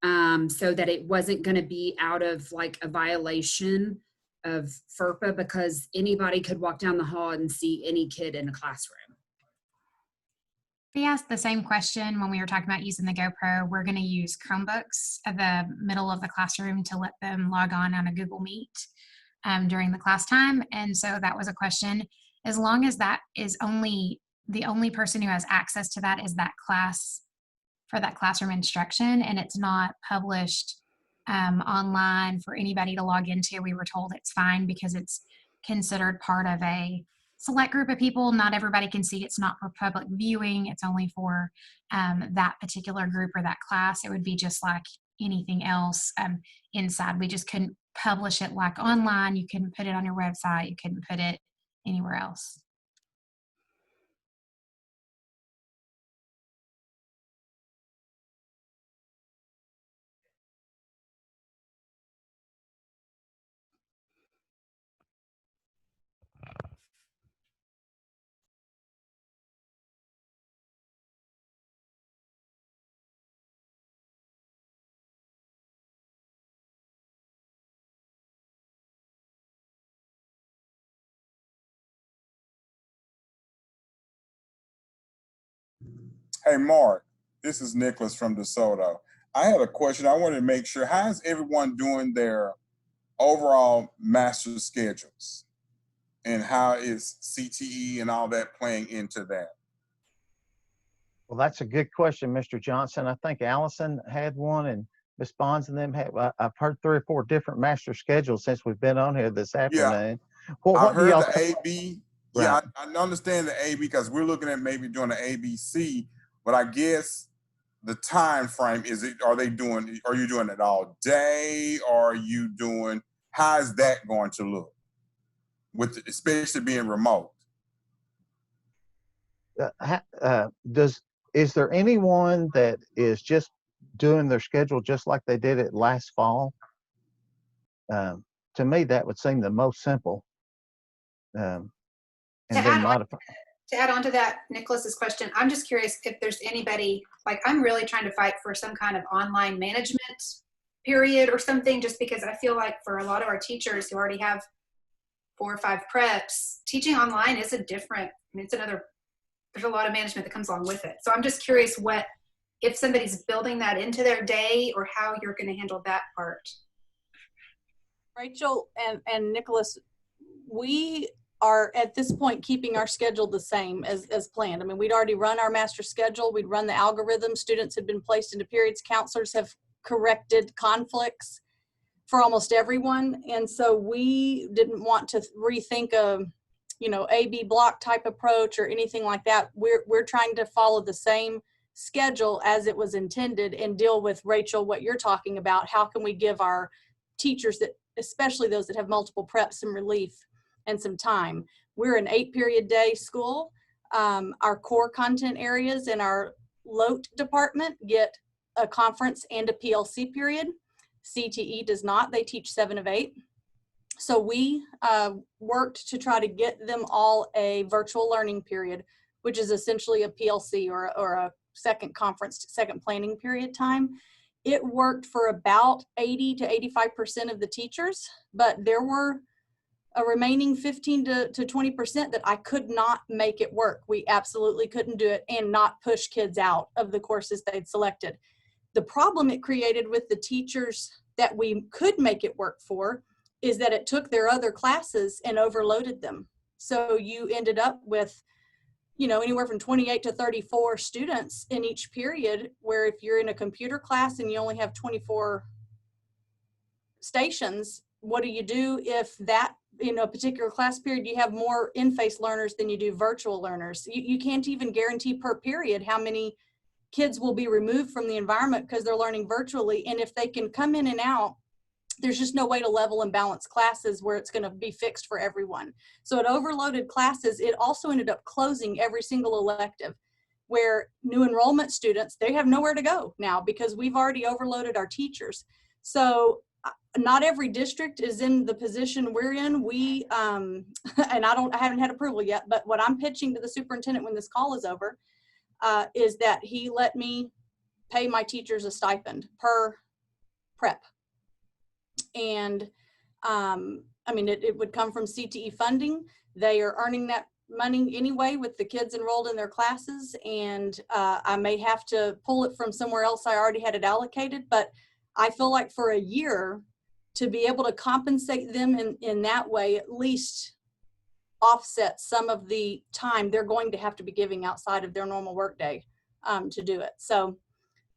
so that it wasn't going to be out of like a violation of FERPA, because anybody could walk down the hall and see any kid in a classroom. We asked the same question when we were talking about using the GoPro. We're going to use Chromebooks at the middle of the classroom to let them log on a Google Meet during the class time. And so that was a question. As long as that is the only person who has access to that is that class for that classroom instruction, and it's not published online for anybody to log into, we were told it's fine because it's considered part of a select group of people. Not everybody can see. It's not for public viewing. It's only for that particular group or that class. It would be just like anything else inside. We just couldn't publish it like online. You couldn't put it on your website. You couldn't put it anywhere else. Hey, Mark, this is Nicholas from DeSoto. I had a question. I wanted to make sure, how's everyone doing their overall master schedules? And how is CTE and all that playing into that? Well, that's a good question, Mr. Johnson. I think Allison had one and Ms. Bonds and them had, I've heard 3 or 4 different master schedules since we've been on here this afternoon. Well, I what do heard y'all the AB. Right. Yeah, I understand the AB because we're looking at maybe doing the ABC, but I guess the time frame are you doing it all day, or are you doing, how is that going to look with especially being remote? Is there anyone that is just doing their schedule just like they did it last fall? To me, that would seem the most simple. And then modify. To add on to that, Nicholas's question, I'm just curious if there's anybody, like I'm really trying to fight for some kind of online management period or something, just because I feel like for a lot of our teachers who already have 4 or 5 preps, teaching online is there's a lot of management that comes along with it. So I'm just curious if somebody's building that into their day or how you're going to handle that part. Rachel and Nicholas, we are at this point keeping our schedule the same as planned. I mean, we'd already run our master schedule. We'd run the algorithm. Students had been placed into periods. Counselors have corrected conflicts for almost everyone. And so we didn't want to rethink a, A-B block type approach or anything like that. We're trying to follow the same schedule as it was intended and deal with, Rachel, what you're talking about. How can we give our teachers, that, especially those that have multiple preps, some relief and some time? We're an 8-period day school. Our core content areas in our LOTE department get a conference and a PLC period. CTE does not. They teach 7 of 8. So we worked to try to get them all a virtual learning period, which is essentially a PLC or a second conference, second planning period time. It worked for about 80 to 85% of the teachers, but there were a remaining 15 to 20% that I could not make it work. We absolutely couldn't do it and not push kids out of the courses they'd selected. The problem it created with the teachers that we could make it work for is that it took their other classes and overloaded them. So you ended up with, anywhere from 28 to 34 students in each period, where if you're in a computer class and you only have 24 stations, what do you do if that, in a particular class period, you have more in-face learners than you do virtual learners? You can't even guarantee per period how many kids will be removed from the environment because they're learning virtually. And if they can come in and out, there's just no way to level and balance classes where it's going to be fixed for everyone. So it overloaded classes. It also ended up closing every single elective, where new enrollment students, they have nowhere to go now because we've already overloaded our teachers. So not every district is in the position we're in. We, and I haven't had approval yet, but what I'm pitching to the superintendent when this call is over is that he let me pay my teachers a stipend per prep. And it would come from CTE funding. They are earning that money anyway with the kids enrolled in their classes. And I may have to pull it from somewhere else. I already had it allocated, but I feel like for a year to be able to compensate them in that way, at least offset some of the time they're going to have to be giving outside of their normal workday to do it. So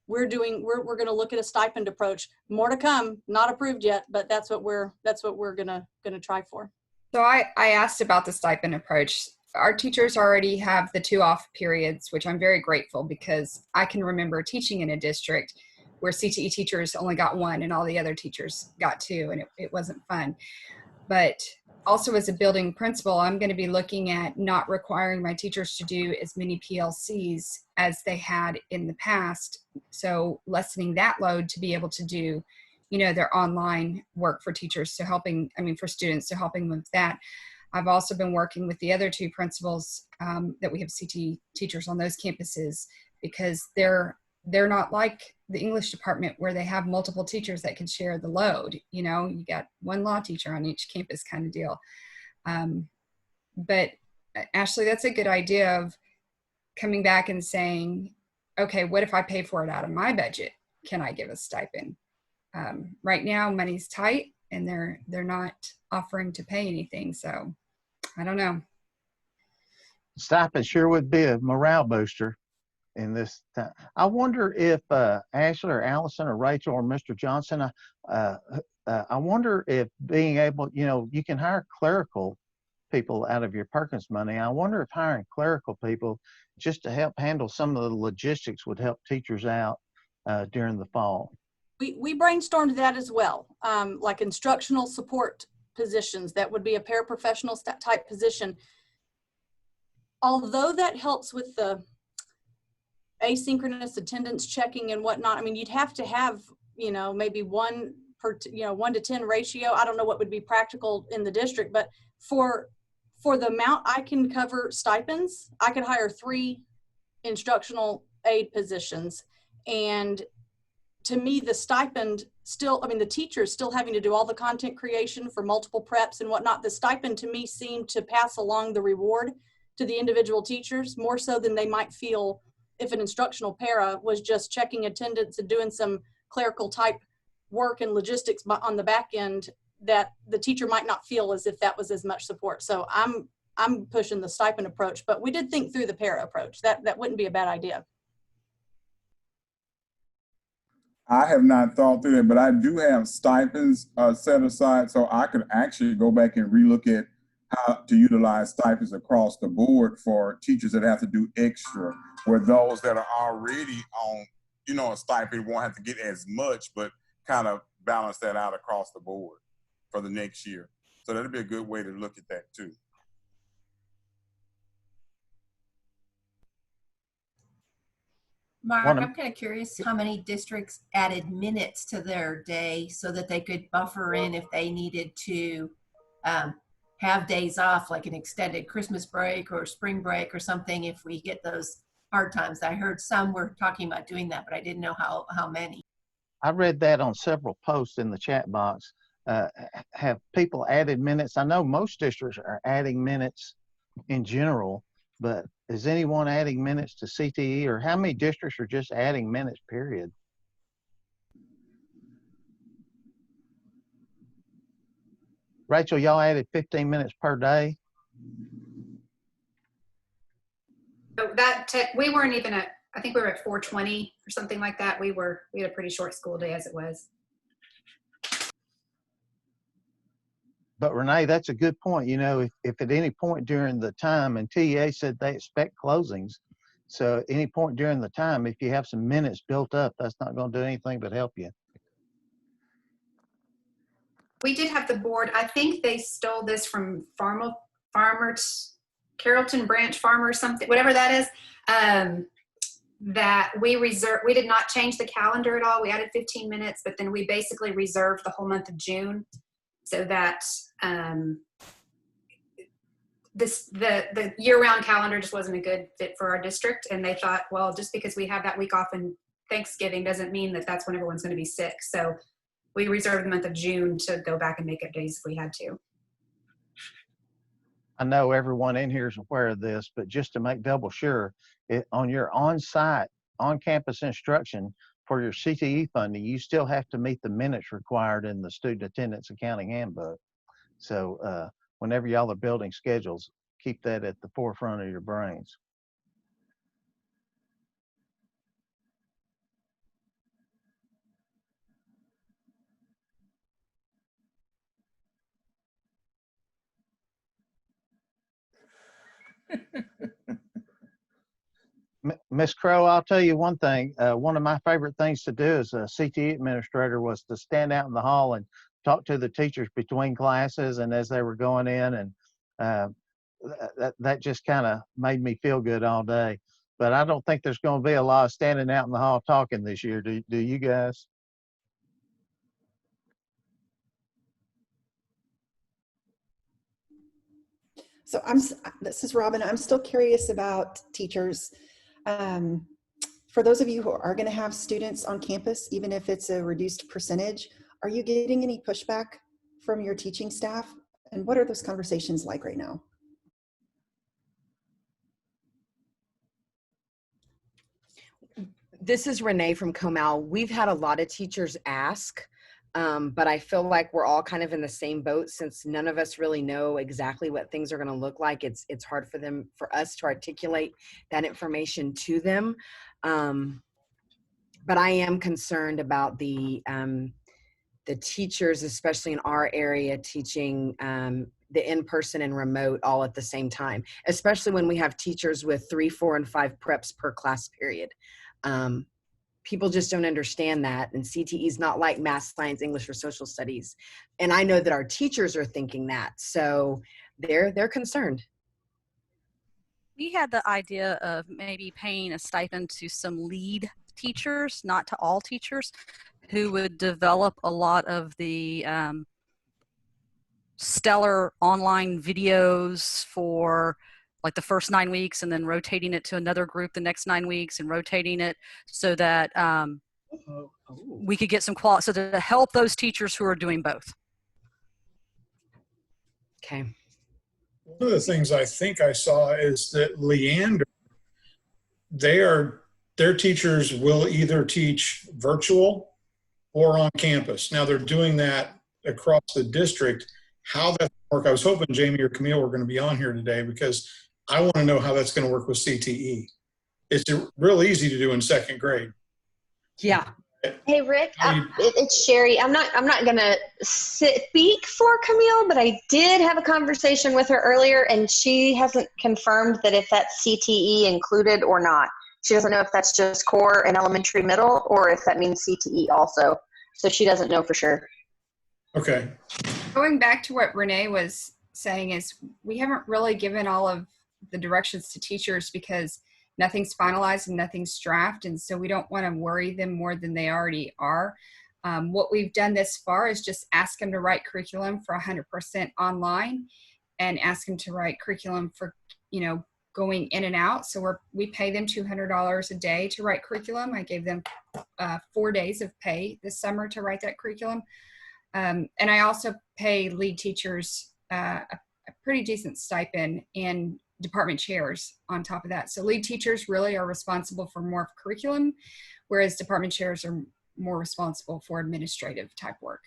we're going to look at a stipend approach. More to come, not approved yet, but that's what we're going to try for. So I asked about the stipend approach. Our teachers already have the 2 off periods, which I'm very grateful, because I can remember teaching in a district where CTE teachers only got 1 and all the other teachers got 2, and it wasn't fun. But also as a building principal, I'm going to be looking at not requiring my teachers to do as many PLCs as they had in the past. So lessening that load to be able to do, their online work for teachers, for students, to helping with that. I've also been working with the other 2 principals that we have CTE teachers on those campuses, because they're not like the English department where they have multiple teachers that can share the load. You got 1 law teacher on each campus kind of deal. But Ashley, that's a good idea of coming back and saying, okay, what if I pay for it out of my budget? Can I give a stipend? Right now, money's tight, and they're not offering to pay anything. So I don't know. Stipend sure would be a morale booster in this time. I wonder if Ashley or Allison or Rachel or Mr. Johnson, I wonder if being able, you can hire clerical people out of your Perkins money. I wonder if hiring clerical people just to help handle some of the logistics would help teachers out during the fall. We brainstormed that as well, like instructional support positions. That would be a paraprofessional type position. Although that helps with the asynchronous attendance checking and whatnot, I mean, you'd have to have, maybe 1 to 10 ratio. I don't know what would be practical in the district, but for the amount I can cover stipends, I could hire 3 instructional aid positions. And to me, the stipend still, I mean, the teacher is still having to do all the content creation for multiple preps and whatnot. The stipend to me seemed to pass along the reward to the individual teachers more so than they might feel if an instructional para was just checking attendance and doing some clerical type work and logistics on the back end, that the teacher might not feel as if that was as much support. So I'm pushing the stipend approach, but we did think through the para approach. That wouldn't be a bad idea. I have not thought through that, but I do have stipends set aside, so I could actually go back and relook at how to utilize stipends across the board for teachers that have to do extra, where those that are already on, a stipend won't have to get as much, but kind of balance that out across the board for the next year. So that'd be a good way to look at that too. Mark, I'm kind of curious how many districts added minutes to their day so that they could buffer in if they needed to have days off, like an extended Christmas break or spring break or something, if we get those hard times. I heard some were talking about doing that, but I didn't know how many. I read that on several posts in the chat box. Have people added minutes? I know most districts are adding minutes in general, but is anyone adding minutes to CTE, or how many districts are just adding minutes, period? Rachel, y'all added 15 minutes per day? So we weren't even at, I think we were at 420 or something like that. We had a pretty short school day as it was. But Renee, that's a good point. If at any point during the time, and TEA said they expect closings, so at any point during the time, if you have some minutes built up, that's not going to do anything but help you. We did have the board. I think they stole this from Farmers, Carrollton Branch Farmers, something, whatever that is. That we did not change the calendar at all. We added 15 minutes, but then we basically reserved the whole month of June, so that the year-round calendar just wasn't a good fit for our district. And they thought, well, just because we have that week off in Thanksgiving doesn't mean that that's when everyone's going to be sick. So we reserved the month of June to go back and make up days if we had to. I know everyone in here is aware of this, but just to make double sure, on your on-site, on-campus instruction for your CTE funding, you still have to meet the minutes required in the student attendance accounting handbook. So whenever y'all are building schedules, keep that at the forefront of your brains. Miss Crow, I'll tell you one thing. One of my favorite things to do as a CTE administrator was to stand out in the hall and talk to the teachers between classes and as they were going in, and that just kind of made me feel good all day. But I don't think there's going to be a lot of standing out in the hall talking this year. Do you guys? So this is Robin. I'm still curious about teachers. For those of you who are going to have students on campus, even if it's a reduced percentage, are you getting any pushback from your teaching staff? And what are those conversations like right now? This is Renee from Comal. We've had a lot of teachers ask, but I feel like we're all kind of in the same boat since none of us really know exactly what things are going to look like. It's hard for us to articulate that information to them. But I am concerned about the teachers, especially in our area, teaching the in-person and remote all at the same time, especially when we have teachers with 3, 4, and 5 preps per class period. People just don't understand that. And CTE is not like math, science, English, or social studies. And I know that our teachers are thinking that. So they're concerned. We had the idea of maybe paying a stipend to some lead teachers, not to all teachers, who would develop a lot of the stellar online videos for like the first 9 weeks, and then rotating it to another group the next 9 weeks, and rotating it so that we could get some quality, so to help those teachers who are doing both. Okay. One of the things I think I saw is that Leander, their teachers will either teach virtual or on campus. Now they're doing that across the district. How that work? I was hoping Jamie or Camille were going to be on here today because I want to know how that's going to work with CTE. It's real easy to do in 2nd grade. Yeah. Hey Rick, it's Sherry. I'm not gonna speak for Camille, but I did have a conversation with her earlier, and she hasn't confirmed that if that's CTE included or not. She doesn't know if that's just core and elementary middle, or if that means CTE also. So she doesn't know for sure. Okay. Going back to what Renee was saying is we haven't really given all of the directions to teachers because nothing's finalized and nothing's draft. And so we don't want to worry them more than they already are. What we've done this far is just ask them to write curriculum for 100% online and ask them to write curriculum for, going in and out. So we pay them $200 a day to write curriculum. I gave them 4 days of pay this summer to write that curriculum. And I also pay lead teachers a pretty decent stipend and department chairs on top of that. So lead teachers really are responsible for more of curriculum, whereas department chairs are more responsible for administrative type work.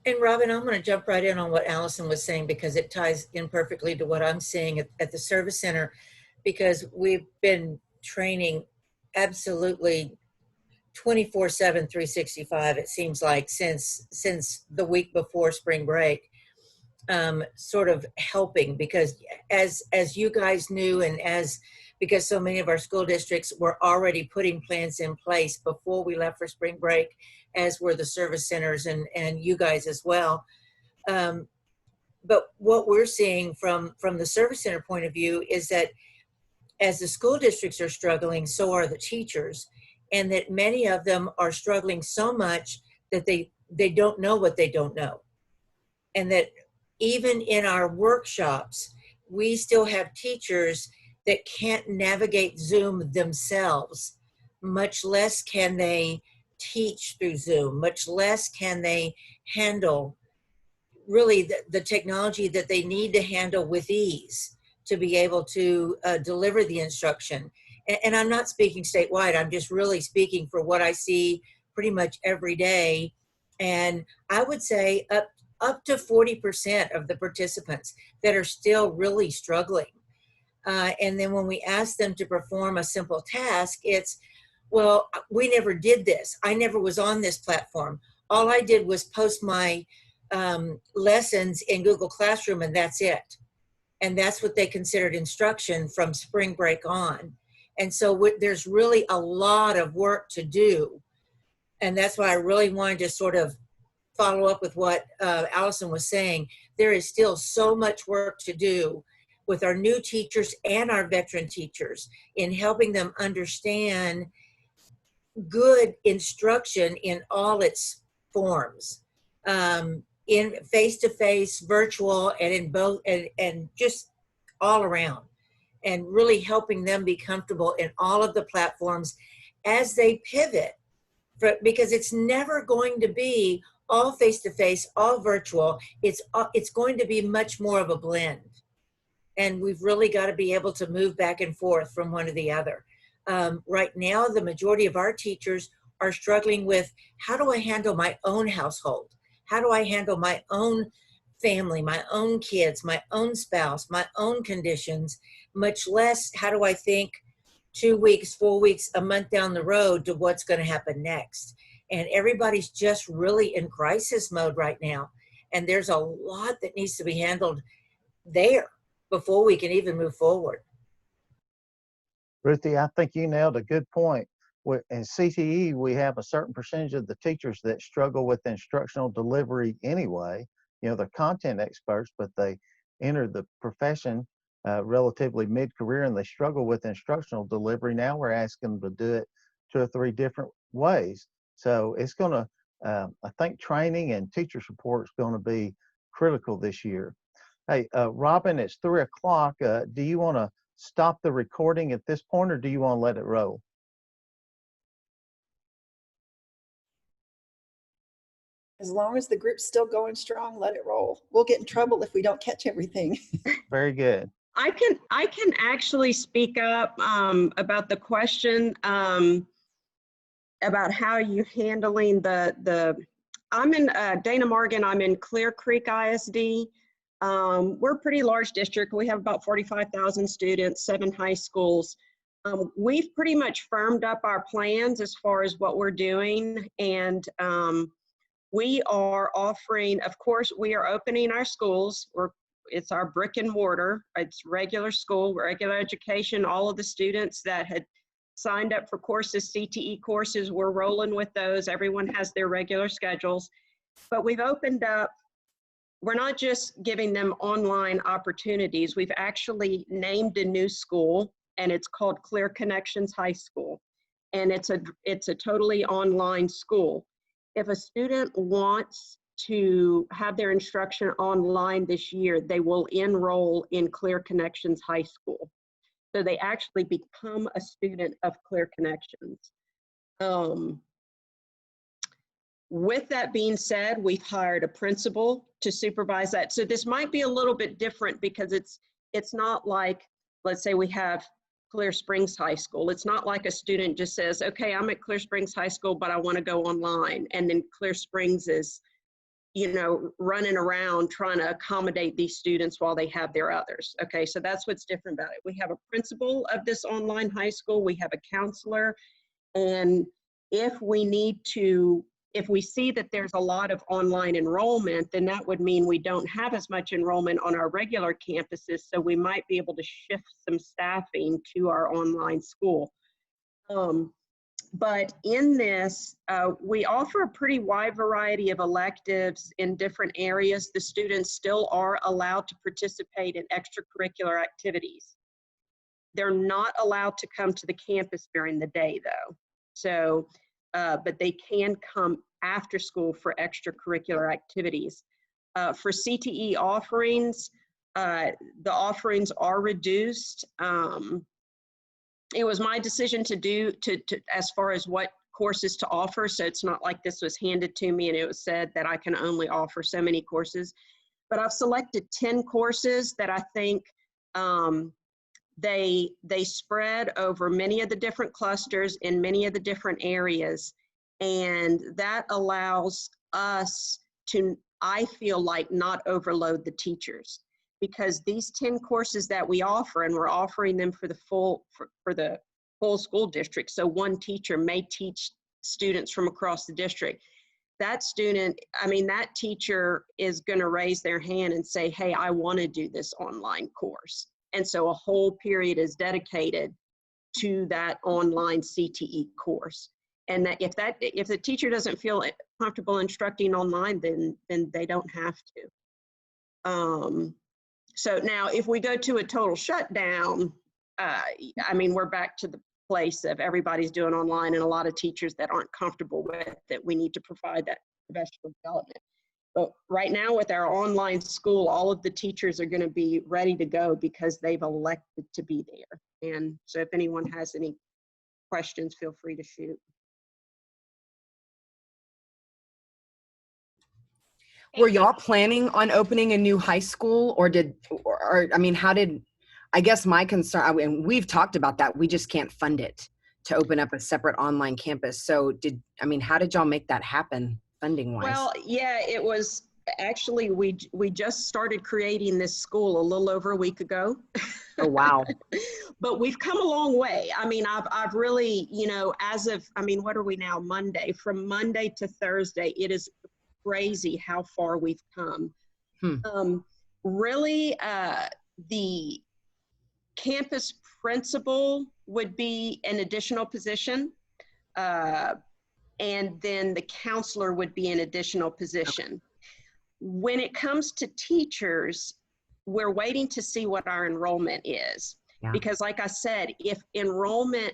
And Robin, I'm going to jump right in on what Allison was saying because it ties in perfectly to what I'm seeing at the service center, because we've been training absolutely 24/7, 365, it seems like, since the week before spring break, sort of helping, because as you guys knew, and because so many of our school districts were already putting plans in place before we left for spring break, as were the service centers and you guys as well. But what we're seeing from the service center point of view is that as the school districts are struggling, so are the teachers, and that many of them are struggling so much that they don't know what they don't know. And that even in our workshops, we still have teachers that can't navigate Zoom themselves, much less can they teach through Zoom, much less can they handle really the technology that they need to handle with ease to be able to deliver the instruction. And I'm not speaking statewide, I'm just really speaking for what I see pretty much every day. And I would say up to 40% of the participants that are still really struggling. And then when we ask them to perform a simple task, it's, well, we never did this. I never was on this platform. All I did was post my lessons in Google Classroom, and that's it. And that's what they considered instruction from spring break on. And so there's really a lot of work to do. And that's why I really wanted to sort of follow up with what Allison was saying. There is still so much work to do with our new teachers and our veteran teachers in helping them understand good instruction in all its forms, in face-to-face, virtual, and in both, and just all around, and really helping them be comfortable in all of the platforms as they pivot, because it's never going to be all face-to-face, all virtual. It's going to be much more of a blend. And we've really got to be able to move back and forth from one to the other. Right now, the majority of our teachers are struggling with, how do I handle my own household? How do I handle my own family, my own kids, my own spouse, my own conditions, much less how do I think 2 weeks, 4 weeks, a month down the road to what's going to happen next. And everybody's just really in crisis mode right now. And there's a lot that needs to be handled there before we can even move forward. Ruthie, I think you nailed a good point. In CTE, we have a certain percentage of the teachers that struggle with instructional delivery anyway. You know, they're content experts, but they enter the profession relatively mid-career and they struggle with instructional delivery. Now we're asking them to do it 2 or 3 different ways. So it's going to, I think training and teacher support is going to be critical this year. Hey, Robin, it's 3 o'clock. Do you want to stop the recording at this point or do you want to let it roll? As long as the group's still going strong, let it roll. We'll get in trouble if we don't catch everything. Very good. I can actually speak up about the question about how you're handling I'm in Dana Morgan, I'm in Clear Creek ISD. We're a pretty large district. We have about 45,000 students, 7 high schools. We've pretty much firmed up our plans as far as what we're doing. And we are offering, of course, we are opening our schools. It's our brick and mortar. It's regular school, regular education. All of the students that had signed up for courses, CTE courses, we're rolling with those. Everyone has their regular schedules. But we've opened up, we're not just giving them online opportunities. We've actually named a new school, and it's called Clear Connections High School. And it's a totally online school. If a student wants to have their instruction online this year, they will enroll in Clear Connections High School. So they actually become a student of Clear Connections. With that being said, we've hired a principal to supervise that. So this might be a little bit different because it's not like, let's say we have Clear Springs High School. It's not like a student just says, okay, I'm at Clear Springs High School, but I want to go online. And then Clear Springs is, you know, running around trying to accommodate these students while they have their others. Okay, so that's what's different about it. We have a principal of this online high school. We have a counselor. And if we see that there's a lot of online enrollment, then that would mean we don't have as much enrollment on our regular campuses, so we might be able to shift some staffing to our online school. But in this, we offer a pretty wide variety of electives in different areas. The students still are allowed to participate in extracurricular activities. They're not allowed to come to the campus during the day, though. So, but they can come after school for extracurricular activities. For CTE offerings, the offerings are reduced. It was my decision to as far as what courses to offer. So it's not like this was handed to me and it was said that I can only offer so many courses. But I've selected 10 courses that I think they spread over many of the different clusters in many of the different areas. And that allows us to, I feel like, not overload the teachers. Because these 10 courses that we offer, and we're offering them for the full school district, so one teacher may teach students from across the district. That student, I mean, that teacher is going to raise their hand and say, hey, I want to do this online course. And so a whole period is dedicated to that online CTE course. And that if the teacher doesn't feel comfortable instructing online, then they don't have to. So now if we go to a total shutdown, I mean, we're back to the place of everybody's doing online and a lot of teachers that aren't comfortable with it. We need to provide that professional development. But right now with our online school, all of the teachers are going to be ready to go because they've elected to be there. And so if anyone has any questions, feel free to shoot. Were y'all planning on opening a new high school, or I mean, how did I guess my concern, and we've talked about that, we just can't fund it to open up a separate online campus. So how did y'all make that happen funding wise? Well, yeah, it was actually, we just started creating this school a little over a week ago. Oh, wow. But we've come a long way. I mean, I've really, as of, what are we now? Monday. From Monday to Thursday, it is crazy how far we've come. Really, the campus principal would be an additional position. And then the counselor would be an additional position. When it comes to teachers, we're waiting to see what our enrollment is. Yeah. Because like I said, if enrollment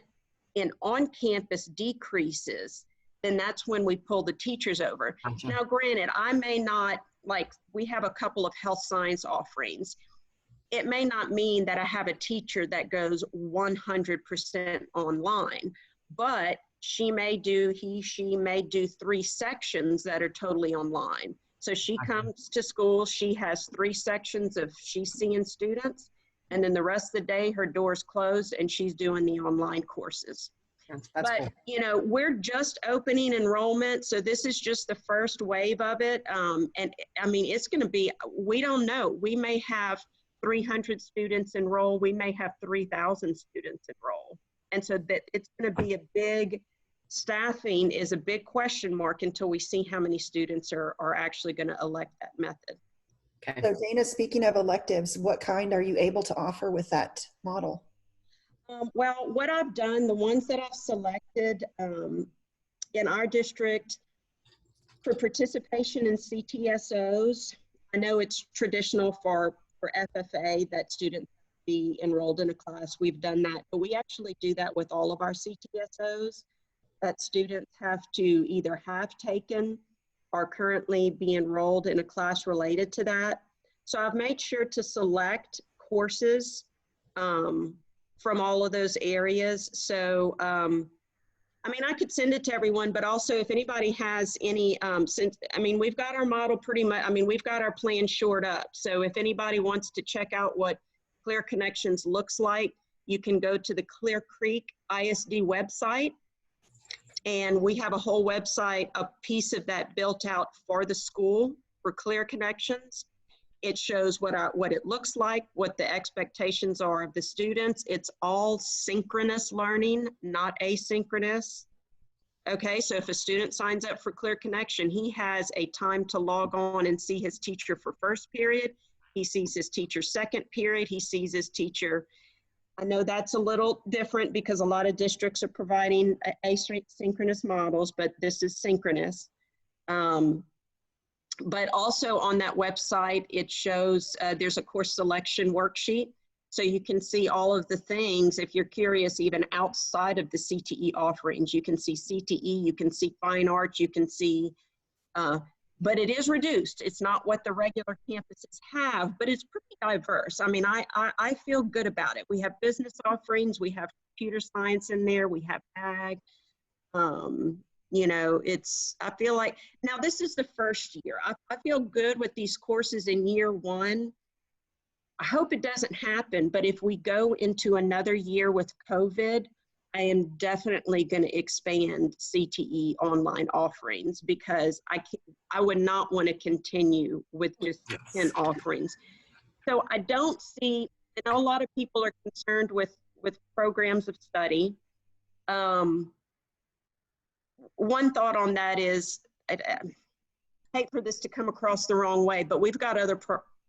in on-campus decreases, then that's when we pull the teachers over. Gotcha. Now, granted, I may not, we have a couple of health science offerings. It may not mean that I have a teacher that goes 100% online, but she may do 3 sections that are totally online. So she comes to school, she has 3 sections of she's seeing students, and then the rest of the day her door's closed and she's doing the online courses. That's cool. We're just opening enrollment, so this is just the first wave of it. And it's going to be, we don't know. We may have 300 students enroll, we may have 3,000 students enroll. And so that it's going to be a big, staffing is a big question mark until we see how many students are actually going to elect that method. Okay. So Dana, speaking of electives, what kind are you able to offer with that model? Well, what I've done, the ones that I've selected in our district for participation in CTSOs, I know it's traditional for FFA that students be enrolled in a class. We've done that, but we actually do that with all of our CTSOs, that students have to either have taken or currently be enrolled in a class related to that. So I've made sure to select courses from all of those areas. So, I could send it to everyone, but also if anybody has any, we've got our model pretty much, we've got our plan shored up. So if anybody wants to check out what Clear Connections looks like, you can go to the Clear Creek ISD website. And we have a whole website, a piece of that built out for the school for Clear Connections. It shows what it looks like, what the expectations are of the students. It's all synchronous learning, not asynchronous. Okay, so if a student signs up for Clear Connection, he has a time to log on and see his teacher for first period. He sees his teacher second period. He sees his teacher. I know that's a little different because a lot of districts are providing asynchronous models, but this is synchronous. But also on that website, it shows there's a course selection worksheet. So you can see all of the things, if you're curious, even outside of the CTE offerings. You can see CTE, you can see fine arts, you can see, but it is reduced. It's not what the regular campuses have, but it's pretty diverse. I feel good about it. We have business offerings, we have computer science in there, we have ag. I feel like, now this is the first year. I feel good with these courses in year 1. I hope it doesn't happen, but if we go into another year with COVID, I am definitely going to expand CTE online offerings because I would not want to continue with just 10 offerings. So I don't see, a lot of people are concerned with programs of study. One thought on that is, I hate for this to come across the wrong way, but we've got other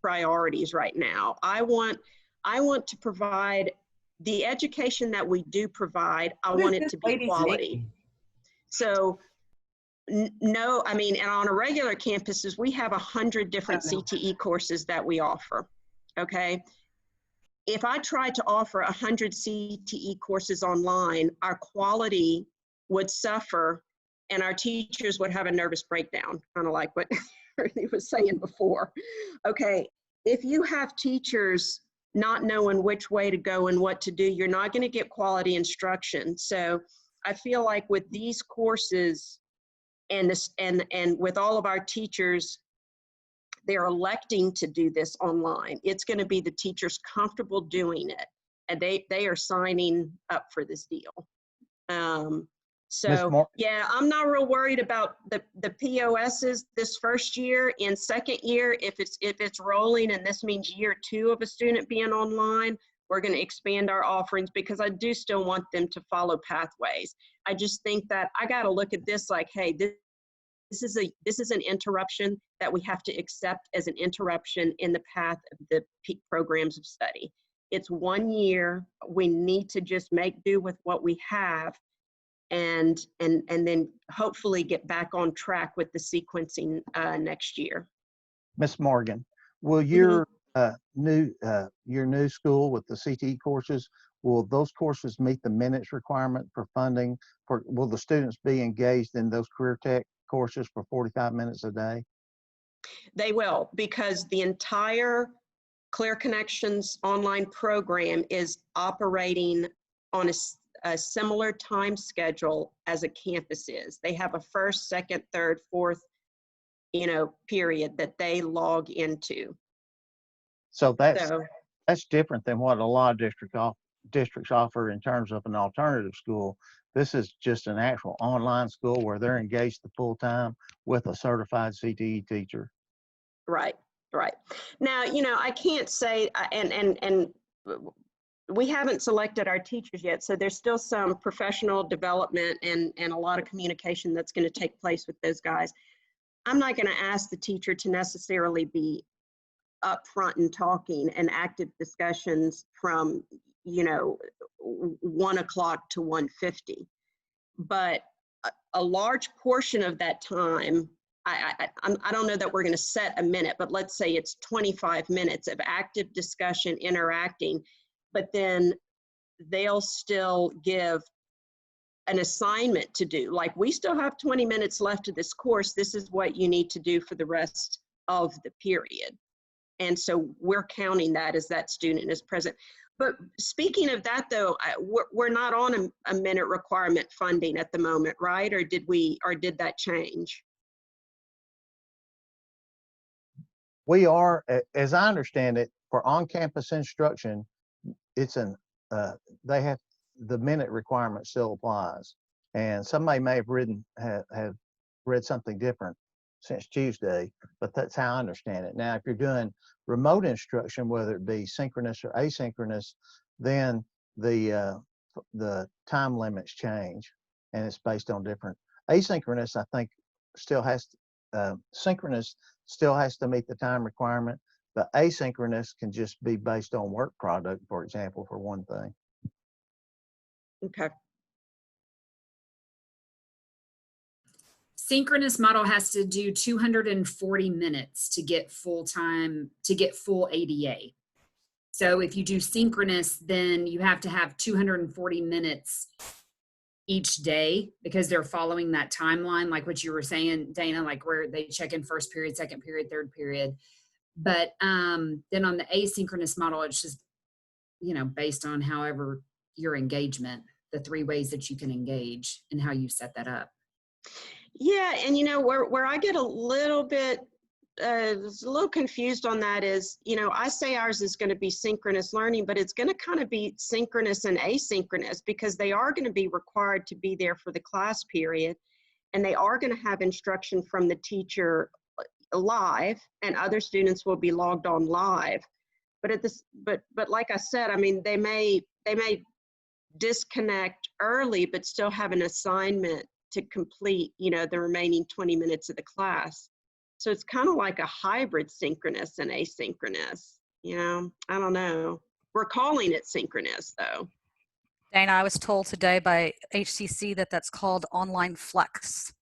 priorities right now. I want to provide the education that we do provide. I want it to be quality. So no, and on a regular campuses, we have 100 different CTE courses that we offer, okay? If I tried to offer 100 CTE courses online, our quality would suffer and our teachers would have a nervous breakdown, kind of like what he was saying before. Okay, if you have teachers not knowing which way to go and what to do, you're not going to get quality instruction. So I feel like with these courses and with all of our teachers they're electing to do this online. It's going to be the teachers comfortable doing it, and they are signing up for this deal. So yeah, I'm not real worried about the POSs this first year. In second year, if it's rolling and this means year 2 of a student being online, we're going to expand our offerings, because I do still want them to follow pathways. I just think that I got to look at this like, hey, this is an interruption that we have to accept as an interruption in the path of the peak programs of study. It's 1 year. We need to just make do with what we have, and then hopefully get back on track with the sequencing next year. Ms. Morgan, will your new school with the CTE courses, will those courses meet the minutes requirement for funding? Will the students be engaged in those career tech courses for 45 minutes a day? They will, because the entire Clear Connections online program is operating on a similar time schedule as a campus is. They have a first, second, third, fourth, period that they log into. So that's different than what a lot of districts offer in terms of an alternative school. This is just an actual online school where they're engaged the full time with a certified CTE teacher. Right. Now, I can't say, and we haven't selected our teachers yet, so there's still some professional development and a lot of communication that's going to take place with those guys. I'm not going to ask the teacher to necessarily be upfront and talking and active discussions from 1 o'clock to 1:50, but a large portion of that time, I don't know that we're going to set a minute, but let's say it's 25 minutes of active discussion, interacting, but then they'll still give an assignment to do. Like, we still have 20 minutes left of this course. This is what you need to do for the rest of the period. And so we're counting that as that student is present. But speaking of that, though, we're not on a minute requirement funding at the moment, right? Or did that change? We are, as I understand it, for on-campus instruction, it's they have the minute requirement still applies, and somebody may have read something different since Tuesday, but that's how I understand it. Now, if you're doing remote instruction, whether it be synchronous or asynchronous, then the time limits change, and it's based on different. Asynchronous, I think, still has synchronous still has to meet the time requirement, but asynchronous can just be based on work product, for example, for one thing. Okay. Synchronous model has to do 240 minutes to get full ADA. So if you do synchronous, then you have to have 240 minutes each day, because they're following that timeline, like what you were saying, Dana, like where they check in first period, second period, third period. But then on the asynchronous model, it's just, based on however your engagement, the 3 ways that you can engage and how you set that up. Yeah, and where I get a little bit confused on that is, I say ours is going to be synchronous learning, but it's going to kind of be synchronous and asynchronous, because they are going to be required to be there for the class period, and they are going to have instruction from the teacher live, and other students will be logged on live. But like I said, I mean, they may disconnect early, but still have an assignment to complete, the remaining 20 minutes of the class. So it's kind of like a hybrid synchronous and asynchronous, I don't know. We're calling it synchronous, though. Dana, I was told today by HCC that that's called online flex.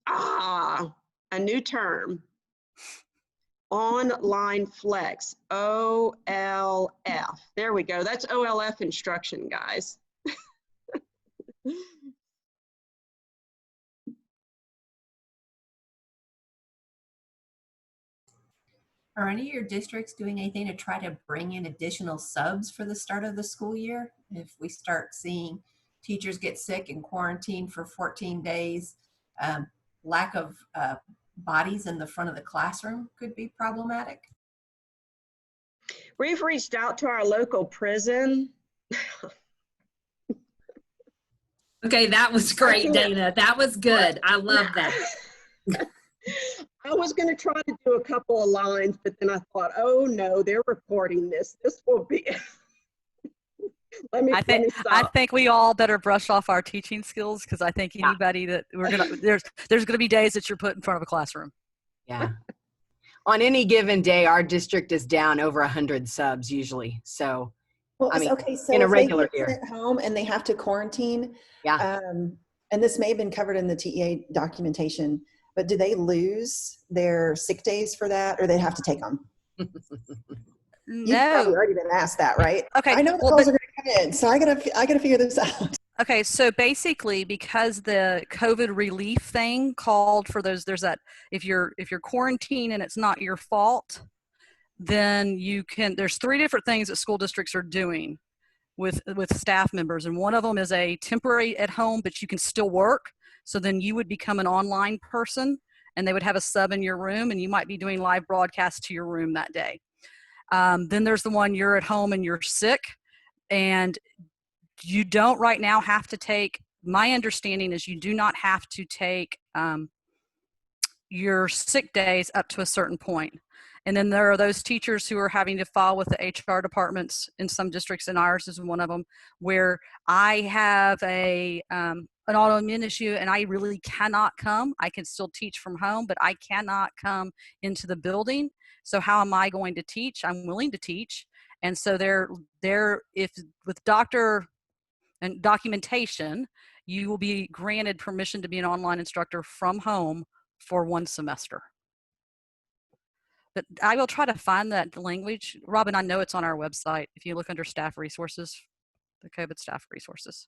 Ah, a new term. Online flex, OLF. There we go. That's OLF instruction, guys. Are any of your districts doing anything to try to bring in additional subs for the start of the school year? If we start seeing teachers get sick and quarantine for 14 days, lack of bodies in the front of the classroom could be problematic? We've reached out to our local prison. Okay, that was great, Dana. That was good. I love that. I was going to try to do a couple of lines, but then I thought, oh no, they're recording this. This will be. let me stop. I think we all better brush off our teaching skills, because I think anybody that there's gonna be days that you're put in front of a classroom. Yeah. On any given day, our district is down over 100 subs usually. So, Well, I mean, okay, so in a if they regular get year. sent home and they have to quarantine, Yeah. and this may have been covered in the TEA documentation, but do they lose their sick days for that, or they have to take them? You've probably No. already been asked that, right? Okay. I know the calls are going to come in, so I gotta figure this out. Okay, so basically, because the COVID relief thing called for those, there's that if you're quarantined and it's not your fault, then there's 3 different things that school districts are doing with staff members, and one of them is a temporary at home, but you can still work. So then you would become an online person, and they would have a sub in your room, and you might be doing live broadcasts to your room that day. Then there's the one you're at home and you're sick, and you don't right now have to take, my understanding is you do not have to take your sick days up to a certain point. And then there are those teachers who are having to file with the HR departments in some districts, and ours is one of them, where I have an autoimmune issue and I really cannot come. I can still teach from home, but I cannot come into the building. So how am I going to teach? I'm willing to teach. And so if with doctor and documentation, you will be granted permission to be an online instructor from home for 1 semester. But I will try to find that language. Robin, I know it's on our website. If you look under staff resources, the COVID staff resources.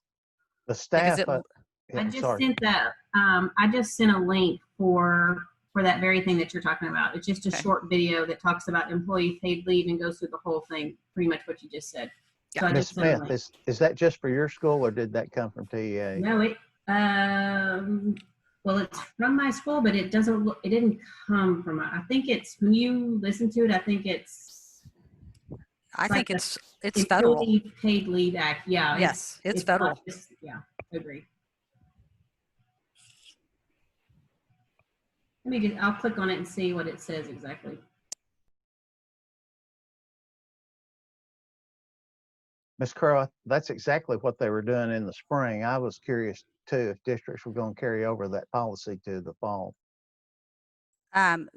The staff. I just sent that. I just sent a link for that very thing that you're talking about. It's just a short video that talks about employee paid leave and goes through the whole thing, pretty much what you just said. So Ms. Smith, is that just for your school, or did that come from TEA? No, well, it's from my school, but it didn't come from, I think it's, when you listen to it, I think it's federal. Employee Paid Leave Act. Yeah. Yes, it's federal. Yeah, I agree. I'll click on it and see what it says exactly. Ms. Crow, that's exactly what they were doing in the spring. I was curious too if districts were going to carry over that policy to the fall.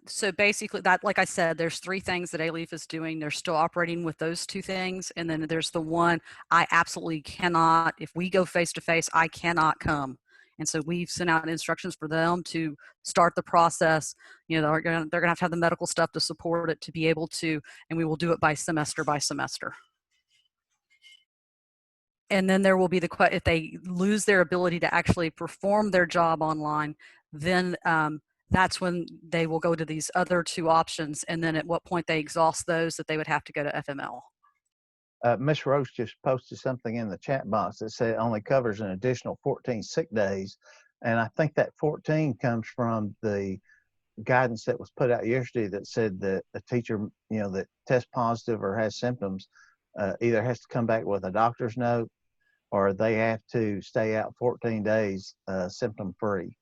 So basically, that, like I said, there's 3 things that ALEAF is doing. They're still operating with those 2 things, and then there's the one I absolutely cannot. If we go face to face, I cannot come. And so we've sent out instructions for them to start the process. You know, they're gonna have to have the medical stuff to support it to be able to, and we will do it by semester by semester. And then there will be if they lose their ability to actually perform their job online, then that's when they will go to these other 2 options. And then at what point they exhaust those, that they would have to go to FML. Ms. Roach just posted something in the chat box that said it only covers an additional 14 sick days. And I think that 14 comes from the guidance that was put out yesterday that said that a teacher, that tests positive or has symptoms, either has to come back with a doctor's note, or they have to stay out 14 days symptom-free.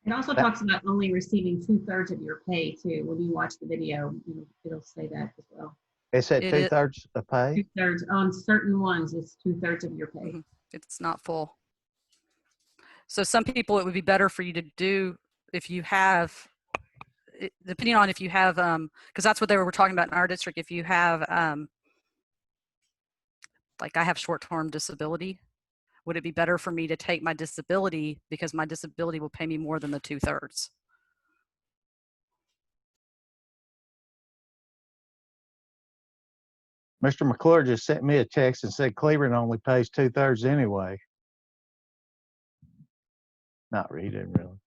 It also talks about only receiving 2/3 of your pay too. When you watch the video, it'll say that as well. It said 2/3 of pay? 2/3 on certain ones, it's 2/3 of your pay. Mm-hmm. It's not full. So some people, it would be better for you to do if you have, depending on if you have, because that's what they were talking about in our district. If you have, like I have short-term disability, would it be better for me to take my disability because my disability will pay me more than the 2/3? Mr. McClure just sent me a text and said Cleveland only pays 2/3 anyway. Not reading, really.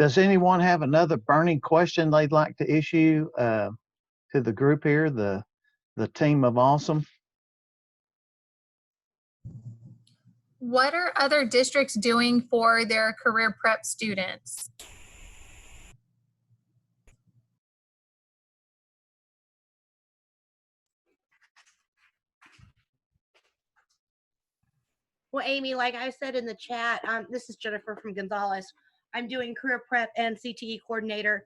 Does anyone have another burning question they'd like to issue to the group here, the team of awesome? What are other districts doing for their career prep students? Well, Amy, like I said in the chat, this is Jennifer from Gonzales. I'm doing career prep and CTE coordinator.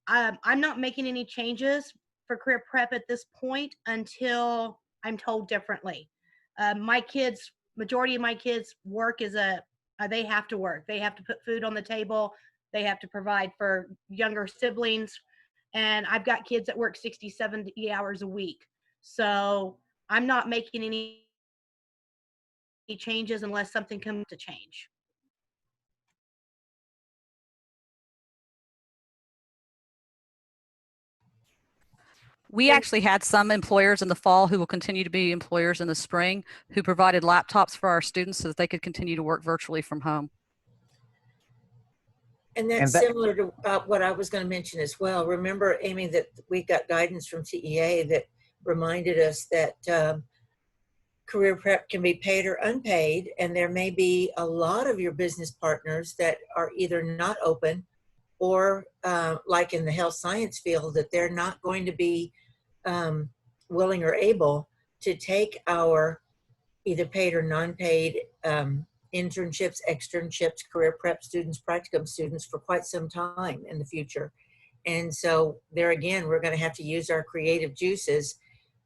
I'm not making any changes for career prep at this point until I'm told differently. Majority of my kids work they have to work. They have to put food on the table. They have to provide for younger siblings. And I've got kids that work 60, 70 hours a week. So I'm not making any changes unless something comes to change. We actually had some employers in the fall who will continue to be employers in the spring who provided laptops for our students so that they could continue to work virtually from home. And that's similar to what I was going to mention as well. Remember, Amy, that we got guidance from TEA that reminded us that career prep can be paid or unpaid, and there may be a lot of your business partners that are either not open or like in the health science field, that they're not going to be willing or able to take our either paid or non-paid internships, externships, career prep students, practicum students for quite some time in the future. And so there again, we're going to have to use our creative juices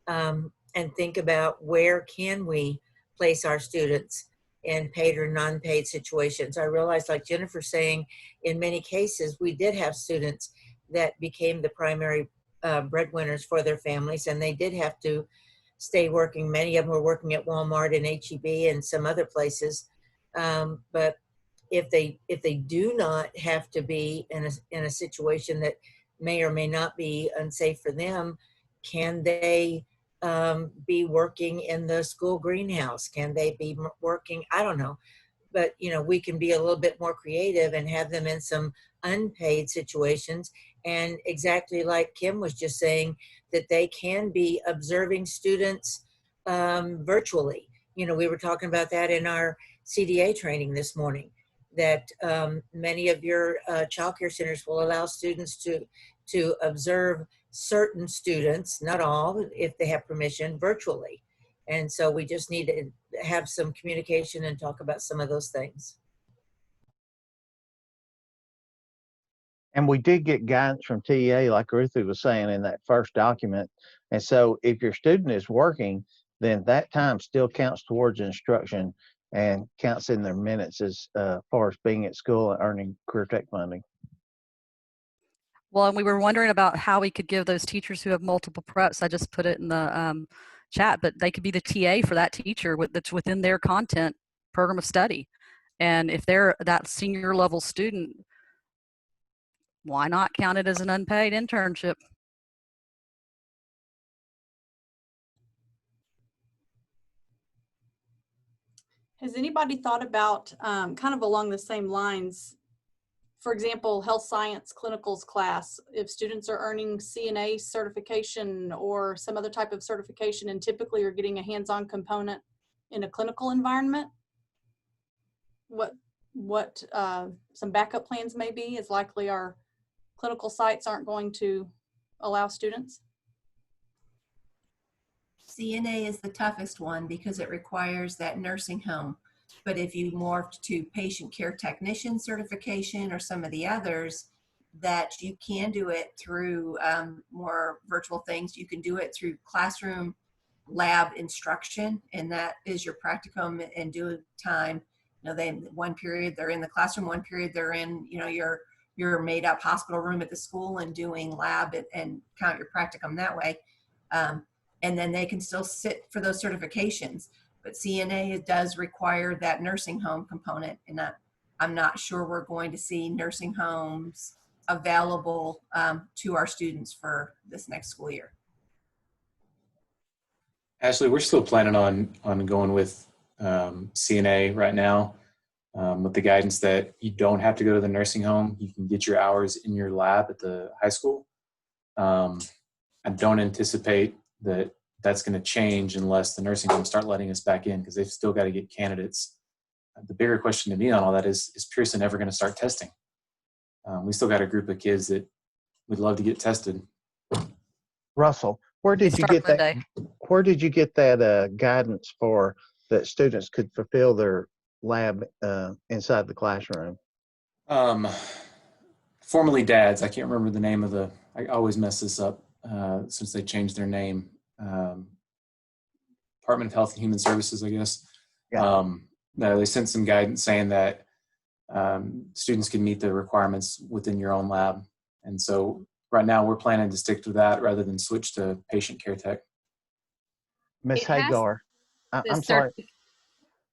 and think about where can we place our students in paid or non-paid situations. I realize, like Jennifer's saying, in many cases, we did have students that became the primary breadwinners for their families, and they did have to stay working. Many of them were working at Walmart and H-E-B and some other places. But if they do not have to be in a situation that may or may not be unsafe for them, can they be working in the school greenhouse? Can they be working? I don't know. But, you know, we can be a little bit more creative and have them in some unpaid situations. And exactly like Kim was just saying, that they can be observing students virtually. You know, we were talking about that in our CDA training this morning, that many of your child care centers will allow students to observe certain students, not all, if they have permission, virtually. And so we just need to have some communication and talk about some of those things. And we did get guidance from TEA, like Ruthie was saying in that first document. And so if your student is working, then that time still counts towards instruction and counts in their minutes as far as being at school and earning career tech funding. Well, and we were wondering about how we could give those teachers who have multiple preps. I just put it in the chat, but they could be the TA for that teacher that's within their content program of study. And if they're that senior level student, why not count it as an unpaid internship? Has anybody thought about kind of along the same lines, for example, health science clinicals class, if students are earning CNA certification or some other type of certification and typically are getting a hands-on component in a clinical environment, what some backup plans may be, is likely our clinical sites aren't going to allow students? CNA is the toughest one because it requires that nursing home. But if you morphed to patient care technician certification or some of the others, that you can do it through more virtual things. You can do it through classroom lab instruction, and that is your practicum and do time. You know, they one period they're in the classroom, one period they're in, you know, your made up hospital room at the school and doing lab and count your practicum that way. And then they can still sit for those certifications. But CNA does require that nursing home component, and I'm not sure we're going to see nursing homes available to our students for this next school year. Ashley, we're still planning on going with CNA right now. with the guidance that you don't have to go to the nursing home. You can get your hours in your lab at the high school. I don't anticipate that that's going to change unless the nursing homes start letting us back in, because they've still got to get candidates. The bigger question to me on all that is Pearson ever going to start testing? We still got a group of kids that would love to get tested. Russell, where did you get that? Where did you get that guidance for that students could fulfill their lab inside the classroom? Formerly DADS. I can't remember the name of the. I always mess this up since they changed their name. Department of Health and Human Services, I guess. Yeah. No, they sent some guidance saying that students can meet the requirements within your own lab, and so right now we're planning to stick to that rather than switch to patient care tech. Ms. Hagar, I'm sorry.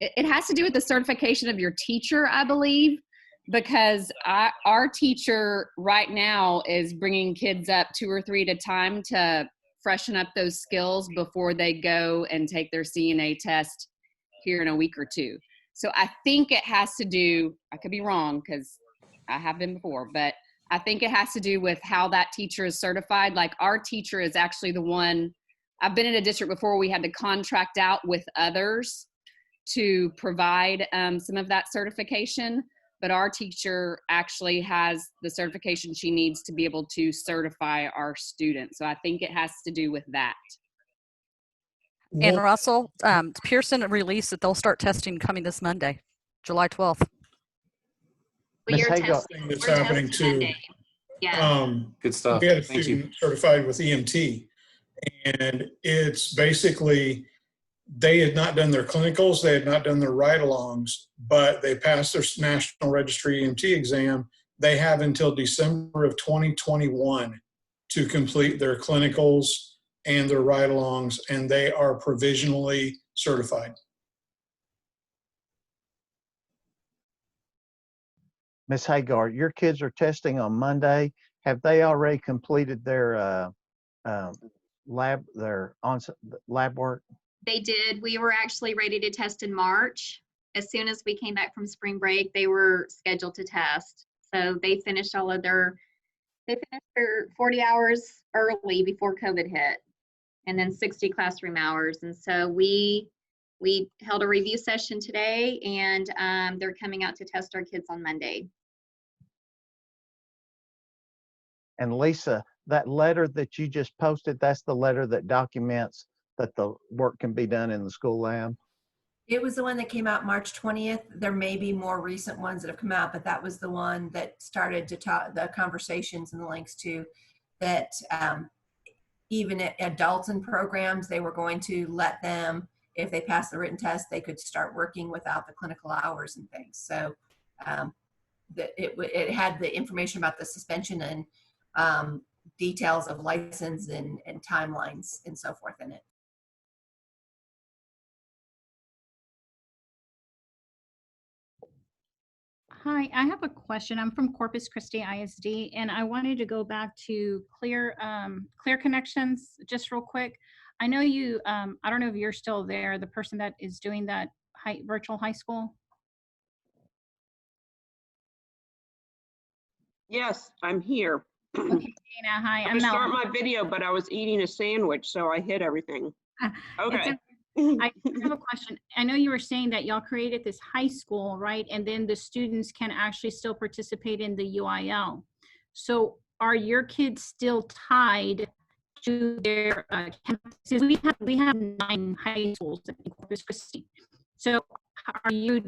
It has to do with the certification of your teacher, I believe, because our teacher right now is bringing kids up 2 or 3 at a time to freshen up those skills before they go and take their CNA test here in a week or 2. So I think it has to do, I could be wrong because I have been before, but I think it has to do with how that teacher is certified. Like our teacher is actually the one, I've been in a district before we had to contract out with others to provide some of that certification, but our teacher actually has the certification she needs to be able to certify our students. So I think it has to do with that. And Russell, Pearson released that they'll start testing coming this Monday, July 12th. We are testing that's happening too. Yeah. Good stuff. We had a Thank student certified with EMT, and it's basically they had not done their clinicals, they had not done their ride-alongs, but they passed their National Registry EMT exam. They have until December of 2021 to complete their clinicals and their ride-alongs, and they are provisionally certified. Ms. Hagar, your kids are testing on Monday. Have they already completed their lab work? They did. We were actually ready to test in March. As soon as we came back from spring break, they were scheduled to test. So they finished they finished their 40 hours early before COVID hit, and then 60 classroom hours. And so we held a review session today, and they're coming out to test our kids on Monday. And Lisa, that letter that you just posted, that's the letter that documents that the work can be done in the school lab? It was the one that came out March 20th. There may be more recent ones that have come out, but that was the one that started to talk, the conversations and the links to that even adults in programs, they were going to let them, if they passed the written test, they could start working without the clinical hours and things. So it had the information about the suspension and details of license and timelines and so forth in it. Hi, I have a question. I'm from Corpus Christi ISD, and I wanted to go back to Clear Connections just real quick. I know you, I don't know if you're still there, the person that is doing that virtual high school. Yes, I'm here. Okay, Dana, hi. I'm start my video, but I was eating a sandwich, so I hit everything. Okay. I have a question. I know you were saying that y'all created this high school, right? And then the students can actually still participate in the UIL. So are your kids still tied to their campuses? We have 9 high schools in Corpus Christi. So are you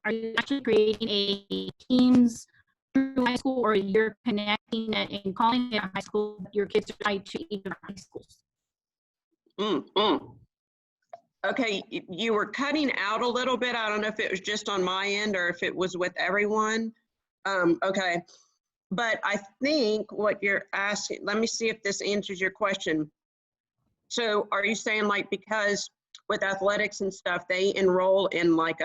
actually creating a Teams through high school, or you're connecting it and calling it a high school, but your kids are tied to either high schools? Okay, you were cutting out a little bit. I don't know if it was just on my end or if it was with everyone. Okay, but I think what you're asking, let me see if this answers your question. So are you saying like, because with athletics and stuff, they enroll in like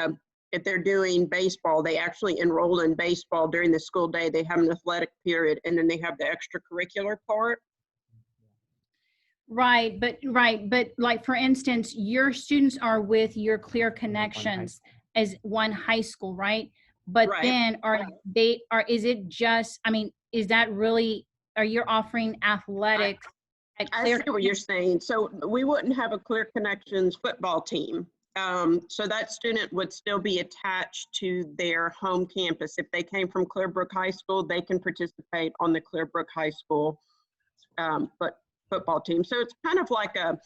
if they're doing baseball, they actually enroll in baseball during the school day, they have an athletic period, and then they have the extracurricular part? Right, but like for instance, your students are with your Clear Connections, as one high school, right? But Right. then is it just, I mean, is that really, are you offering athletics at I Clear? see what you're saying. So we wouldn't have a Clear Connections football team. So that student would still be attached to their home campus. If they came from Clearbrook High School, they can participate on the Clearbrook High School football team. So it's kind of like a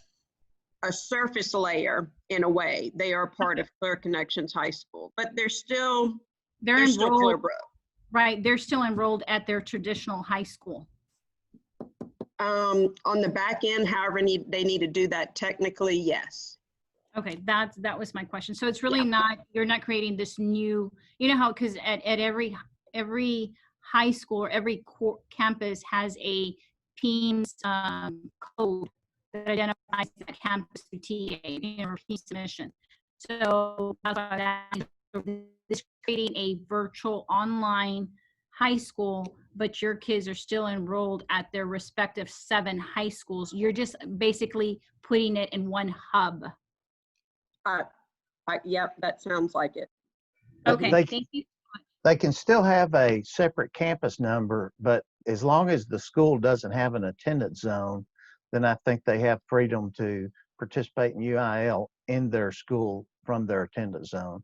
surface layer in a way. They are part of Clear Connections High School, but they're still enrolled, Clearbrook. right? They're still enrolled at their traditional high school. On the back end, however they need to do that technically, yes. Okay, that was my question. So it's really not, you're not creating this new, you know how, because at every high school or every campus has a Teams code that identifies that campus through TA, or Teams submission. So that's why that is creating a virtual online high school, but your kids are still enrolled at their respective 7 high schools. You're just basically putting it in one hub. Yep, that sounds like it. Okay, thank you. They can still have a separate campus number, but as long as the school doesn't have an attendance zone, then I think they have freedom to participate in UIL in their school from their attendance zone.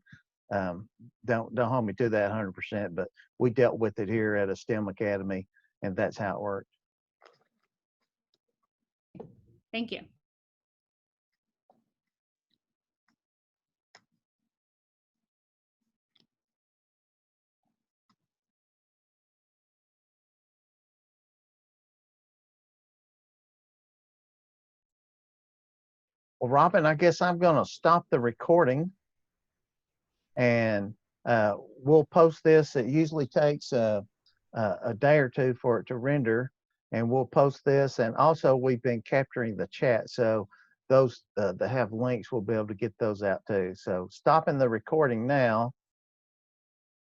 Don't hold me to that 100%, but we dealt with it here at a STEM Academy, and that's how it worked. Thank you. Well, Robin, I guess I'm going to stop the recording, and we'll post this. It usually takes a day or two for it to render, and we'll post this. And also, we've been capturing the chat, so those that have links will be able to get those out too. So stopping the recording now,